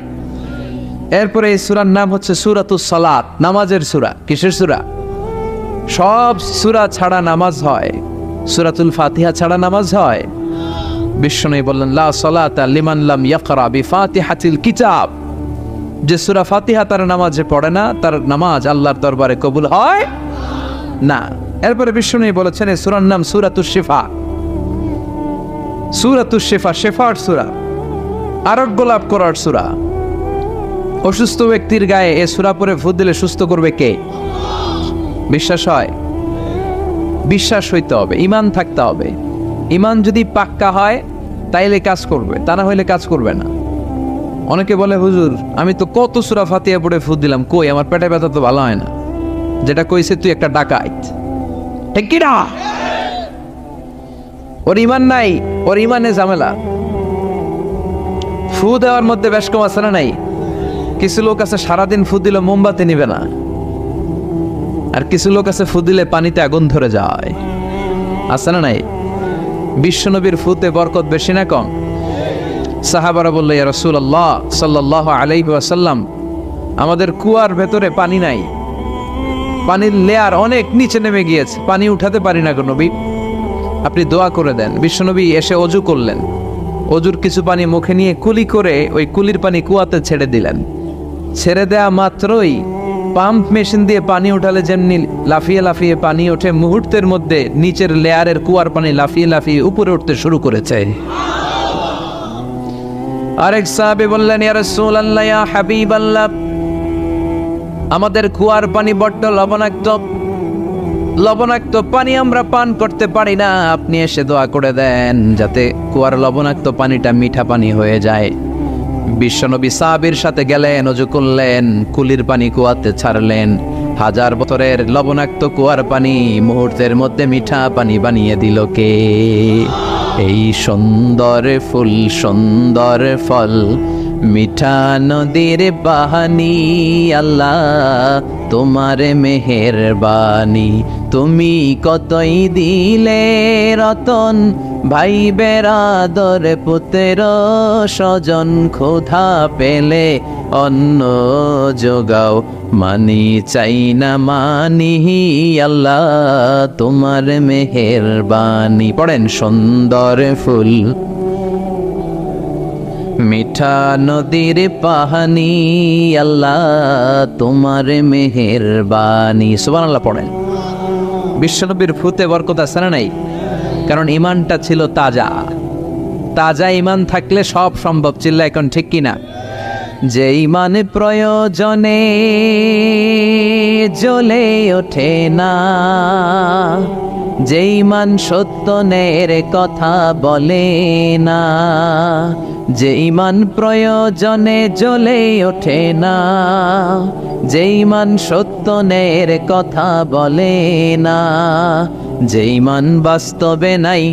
এরপরে এই সূরার নাম হচ্ছে সূরাতুস সালাত, নামাজের সূরা। কিসের সূরা? সব সূরা ছাড়া নামাজ হয়, সূরাতুল ফাতিহা ছাড়া নামাজ হয়? বিশ্বনবী বললেন, লা সালাতা লিমান লাম ইয়াকরা বিফাতিহাতিল কিতাব। যে সূরা ফাতিহা তার নামাজে পড়ে না, তার নামাজ আল্লাহর দরবারে কবুল হয় না। এরপরে বিশ্বনবী বলেছেন এই সূরার নাম সূরাতুশ শিফা। সূরাতুশ শিফা, শেফার সূরা, আরোগ্য লাভ করার সূরা। অসুস্থ ব্যক্তির গায়ে এ সূরা পড়ে ফু দিলে সুস্থ করবে কে? বিশ্বাস হয়? বিশ্বাস হইতে হবে, ঈমান থাকতে হবে। ঈমান যদি পাক্কা হয় তাইলে কাজ করবে, তা না হইলে কাজ করবে না। অনেকে বলে হুজুর আমি তো কত সূরা ফাতিহা পড়ে ফু দিলাম, কই আমার পেটে ব্যথা তো ভালো হয় না। যেটা কইছে তুই একটা ডাকাত, ঠিক কি না? ওর ঈমান নাই, ওর ঈমানে ঝামেলা। ফু দেওয়ার মধ্যে বেশ কম আছে না নাই? কিছু লোক আছে সারাদিন ফু দিলে মোমবাতি নিবে না, আর কিছু লোক আছে ফু দিলে পানিতে আগুন ধরে যায়, আছে না নাই? বিশ্বনবীর ফুতে বরকত বেশি না কম? সাহাবারা বললো ইয়া রাসূলুল্লাহ সাল্লাল্লাহু আলাইহি ওয়াসাল্লাম, আমাদের কুয়ার ভেতরে পানি নাই, পানির লেয়ার অনেক নিচে নেমে গিয়েছে, পানি উঠাতে পারি না গো নবী, আপনি দোয়া করে দেন। বিশ্বনবী এসে অজু করলেন, অজুর কিছু পানি মুখে নিয়ে কুলি করে ওই কুলির পানি কুয়াতে ছেড়ে দিলেন। ছেড়ে দেয়া মাত্রই পাম্প মেশিন দিয়ে পানি উঠালে যেমনি লাফিয়ে লাফিয়ে পানি ওঠে, মুহূর্তের মধ্যে নিচের লেয়ারের কুয়ার পানি লাফিয়ে লাফিয়ে উপরে উঠতে শুরু করেছে। আরেক সাহাবী বললেন ইয়া রাসূলুল্লাহ ইয়া হাবিবাল্লাহ, আমাদের কুয়ার পানি বড্ড লবণাক্ত, লবণাক্ত পানি আমরা পান করতে পারি না, আপনি এসে দোয়া করে দেন যাতে কুয়ার লবণাক্ত পানিটা মিঠা পানি হয়ে যায়। বিশ্বনবী সাহাবীর সাথে গেলেন, ওযু করলেন, কুলির পানি কুয়াতে ছাড়লেন। 1000 বছরের লবণাক্ত কুয়ার পানি মুহূর্তের মধ্যে মিঠা পানি বানিয়ে দিল কে? এই সুন্দর ফুল সুন্দর ফল মিঠা নদীর বাহানি, আল্লাহ তোমার মেহেরবানি। তুমি কতই দিলে রতন, ভাই বেরাদর পুত্র স্বজন, ক্ষুধা পেলে অন্ন যোগাও, মানি চাই না মানি, আল্লাহ তোমার মেহেরবানি। পড়েন সুন্দর ফুল মিঠা নদীর পাহানি, আল্লাহ তোমার মেহেরবানি। সুবহানাল্লাহ পড়েন। বিশ্বনবীর ফুতে বরকত আছে না নাই? কারণ ঈমানটা ছিল তাজা। তাজা ঈমান থাকলে সব সম্ভব। চিল্লা এখন ঠিক কিনা? যে ঈমান প্রয়োজনে জ্বলে ওঠে না, যে ঈমান সত্য ন্যায়ের কথা বলে না, যে ঈমান প্রয়োজনে জ্বলে ওঠে না, যে ঈমান সত্য ন্যায়ের কথা বলে না, যে ঈমান বাস্তবে নাই,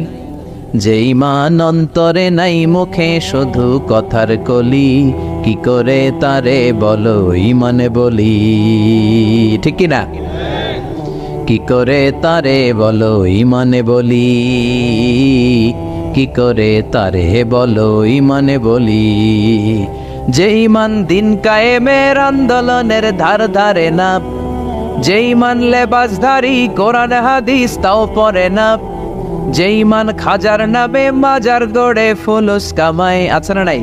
যে ঈমান অন্তরে নাই, মুখে শুধু কথার কলি, কি করে তারে বলো ঈমানে বলি, ঠিক কি না? কি করে তারে বলো ঈমানে বলি, কি করে তারে বলো ঈমানে বলি। যে ঈমান দিন কায়েমের আন্দোলনের ধার ধারে না, যে ঈমান লেবাসধারী কোরআন হাদিস তাও পড়ে না, যে ঈমান খাজার নামে মাজার গড়ে ফুলুস কামায়, আছে না নাই?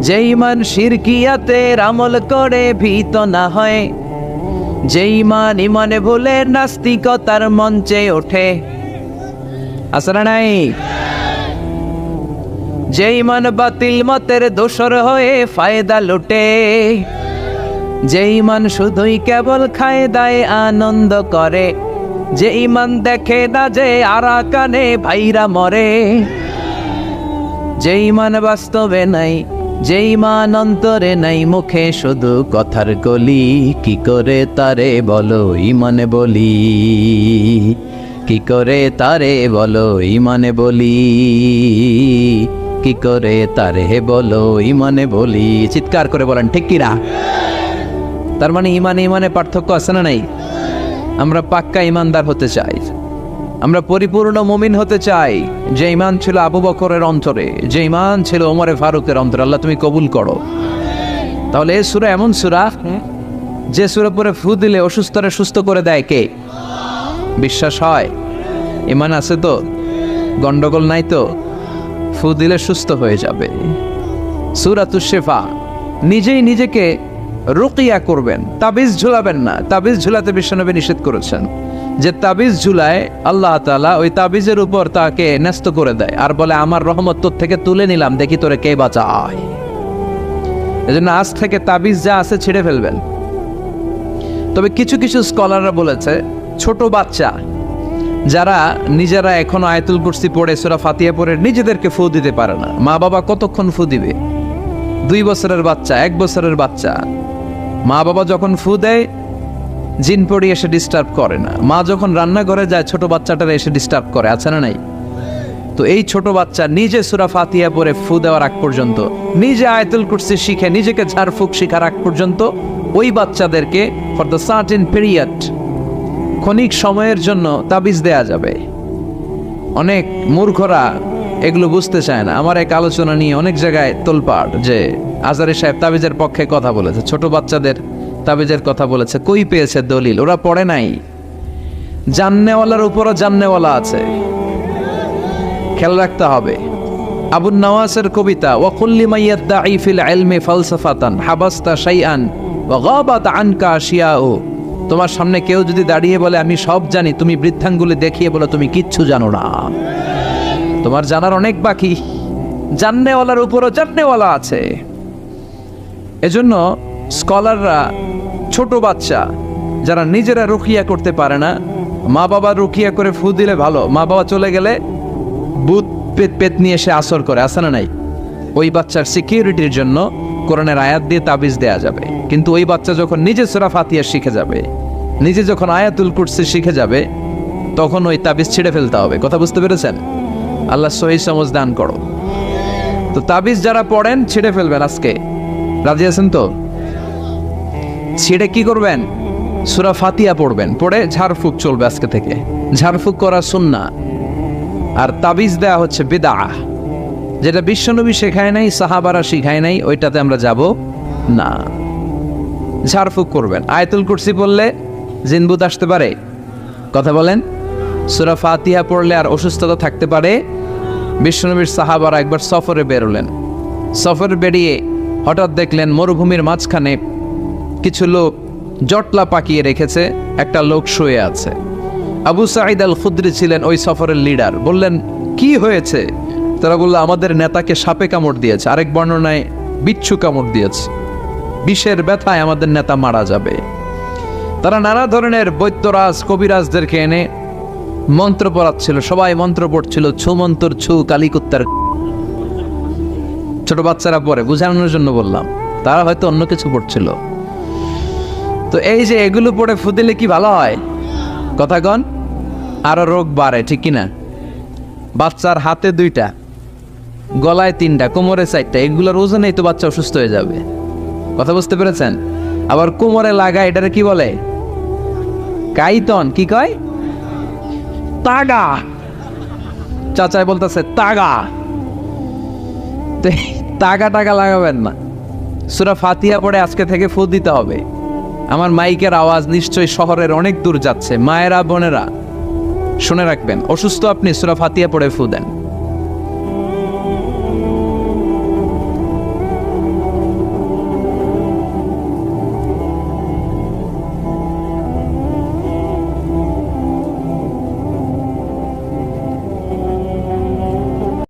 যে ঈমান শিরকিয়াতের আমল করে ভীত না হয়, যে ঈমান ঈমানে ভুলে নাস্তিকতার মঞ্চে ওঠে, আছে না নাই? যে ঈমান বাতিল মতের দোসর হয়ে ফায়দা লুটে, যে ঈমান শুধুই কেবল খায় দায় আনন্দ করে, যে ঈমান দেখে না যে আরাকানে ভাইরা মরে, যে ঈমান বাস্তবে নাই, যে ঈমান অন্তরে নাই, মুখে শুধু কথার কলি, কি করে তারে বলো ঈমানে বলি, কি করে তারে বলো ঈমানে বলি, কি করে তারে বলো ঈমানে বলি। চিৎকার করে বলেন ঠিক কিনা? তার মানে ঈমানে ঈমানে পার্থক্য আছে না নাই? আমরা পাক্কা ঈমানদার হতে চাই, আমরা পরিপূর্ণ মুমিন হতে চাই। যে ঈমান ছিল আবু বকরের অন্তরে, যে ঈমান ছিল ওমরে ফারুকের অন্তরে, আল্লাহ তুমি কবুল করো। তাহলে এই সূরা এমন সূরা যে সূরা পরে ফু দিলে অসুস্থরে সুস্থ করে দেয় কে? বিশ্বাস হয়? ঈমান আছে তো? গন্ডগোল নাই তো? ফু দিলে সুস্থ হয়ে যাবে। সূরাতুশ শিফা। নিজেই নিজেকে রুকিয়া করবেন, তাবিজ ঝুলাবেন না। তাবিজ ঝুলাতে বিশ্বনবী নিষেধ করেছেন। যে তাবিজ ঝুলায় আল্লাহ তাআলা ওই তাবিজের উপর তাকে ন্যস্ত করে দেয় আর বলে আমার রহমত তোর থেকে তুলে নিলাম, দেখি তোরে কে বাঁচায়। এজন্য আজ থেকে তাবিজ যা আছে ছিঁড়ে ফেলবেন। তবে কিছু কিছু স্কলাররা বলেছে ছোট বাচ্চা যারা নিজেরা এখনো আয়াতুল কুরসি পড়ে সূরা ফাতিহা পড়ে নিজেদেরকে ফু দিতে পারে না, মা বাবা কতক্ষণ ফু দিবে? 2 বছরের বাচ্চা, 1 বছরের বাচ্চা, মা বাবা যখন ফু দেয় জিন পড়ি এসে ডিস্টার্ব করে না। মা যখন রান্নাঘরে যায় ছোট বাচ্চাটারা এসে ডিস্টার্ব করে, আছে না নাই? তো এই ছোট বাচ্চা নিজে সূরা ফাতিহা পড়ে ফু দেওয়ার আগ পর্যন্ত, নিজে আয়াতুল কুরসি শিখে নিজেকে ঝাড়ফুঁক শিখার আগ পর্যন্ত ওই বাচ্চাদেরকে ফর দ্য সার্টেন পিরিয়ড, ক্ষণিক সময়ের জন্য তাবিজ দেয়া যাবে। অনেক মূর্খরা এগুলো বুঝতে চায় না। আমার এক আলোচনা নিয়ে অনেক জায়গায় তোলপাড় যে আজারি সাহেব তাবিজের পক্ষে কথা বলেছে, ছোট বাচ্চাদের তাবিজের কথা বলেছে। কই পেয়েছে দলিল? ওরা পড়ে নাই। জাননেওয়ালার উপরও জাননেওয়ালা আছে, খেয়াল রাখতে হবে। আবু নওয়াসের কবিতা, ওয়া কুল্লি মাইয়াদ্দাঈ ফিল ইলমি ফালসাফাতান হাবাসতা শাইআন ওয়া গাবাত আনকা আশিয়াউ। তোমার সামনে কেউ যদি দাঁড়িয়ে বলে আমি সব জানি, তুমি বৃদ্ধাঙ্গুলি দেখিয়ে বলো তুমি কিচ্ছু জানো না, তোমার জানার অনেক বাকি। জাননেওয়ালার উপরও জাননেওয়ালা আছে। এজন্য স্কলাররা ছোট বাচ্চা যারা নিজেরা রুকিয়া করতে পারে না, মা বাবা রুকিয়া করে ফু দিলে ভালো, মা বাবা চলে গেলে ভূত পেত নিয়ে এসে আসর করে, আসে না নাই? ওই বাচ্চার সিকিউরিটির জন্য কোরআনের আয়াত দিয়ে তাবিজ দেয়া যাবে। কিন্তু ওই বাচ্চা যখন নিজে সূরা ফাতিহা শিখে যাবে, নিজে যখন আয়াতুল কুরসি শিখে যাবে, তখন ওই তাবিজ ছিঁড়ে ফেলতে হবে। কথা বুঝতে পেরেছেন? আল্লাহ সহি সমঝ দান করো। তো তাবিজ যারা পড়েন ছিঁড়ে ফেলবেন আজকে, রাজি আছেন তো? ছিঁড়ে কি করবেন? সূরা ফাতিহা পড়বেন, পড়ে ঝাড়ফুঁক চলবে আজকে থেকে। ঝাড়ফুঁক করা সুন্নাহ। আর তাবিজ দেয়া হচ্ছে বিদআহ, যেটা বিশ্বনবী শেখায় নাই, সাহাবারা শিখায় নাই, ওইটাতে আমরা যাব না। ঝাড়ফুঁক করবেন। আয়াতুল কুরসি পড়লে জিনবুত আসতে পারে? কথা বলেন। সূরা ফাতিহা পড়লে আর অসুস্থতা থাকতে পারে? বিশ্বনবীর সাহাবারা একবার সফরে বেরোলেন। সফরে বেরিয়ে হঠাৎ দেখলেন মরুভূমির মাঝখানে কিছু লোক জটলা পাকিয়ে রেখেছে, একটা লোক শুয়ে আছে। আবু সাঈদ আল খুদরি ছিলেন ওই সফরের লিডার। বললেন কি হয়েছে? তারা বলল আমাদের নেতাকে সাপে কামড় দিয়েছে, আরেক বর্ণনায় বিচ্ছু কামড় দিয়েছে, বিষের ব্যথায় আমাদের নেতা মারা যাবে। তারা নানা ধরনের বৈদ্যরাজ কবিরাজদেরকে এনে মন্ত্র পড়াচ্ছিল, সবাই মন্ত্র পড়ছিল, ছু মন্তর ছু কালিকুত্তার। ছোট বাচ্চারা পড়ে, বুঝানোর জন্য বললাম, তারা হয়তো অন্য কিছু পড়ছিল। তো এই যে এগুলো পড়ে ফু দিলে কি ভালো হয়? কথা কন, আরো রোগ বাড়ে, ঠিক কিনা? বাচ্চার হাতে 2টা, গলায় 3টা, কোমরে 4টা, এগুলোর ওজনেই তো বাচ্চা অসুস্থ হয়ে যাবে। কথা বুঝতে পেরেছেন? আবার কোমরে লাগা, এটারে কি বলে? কাইতন। কি কয়? তাগা। চাচাই বলতেছে তাগা। তাগা টাগা লাগাবেন না। সূরা ফাতিহা পড়ে আজকে থেকে ফু দিতে হবে। আমার মাইকের আওয়াজ নিশ্চয়ই শহরের অনেক দূর যাচ্ছে। মায়েরা বোনেরা শুনে রাখবেন, অসুস্থ আপনি সূরা ফাতিহা পড়ে ফু দেন।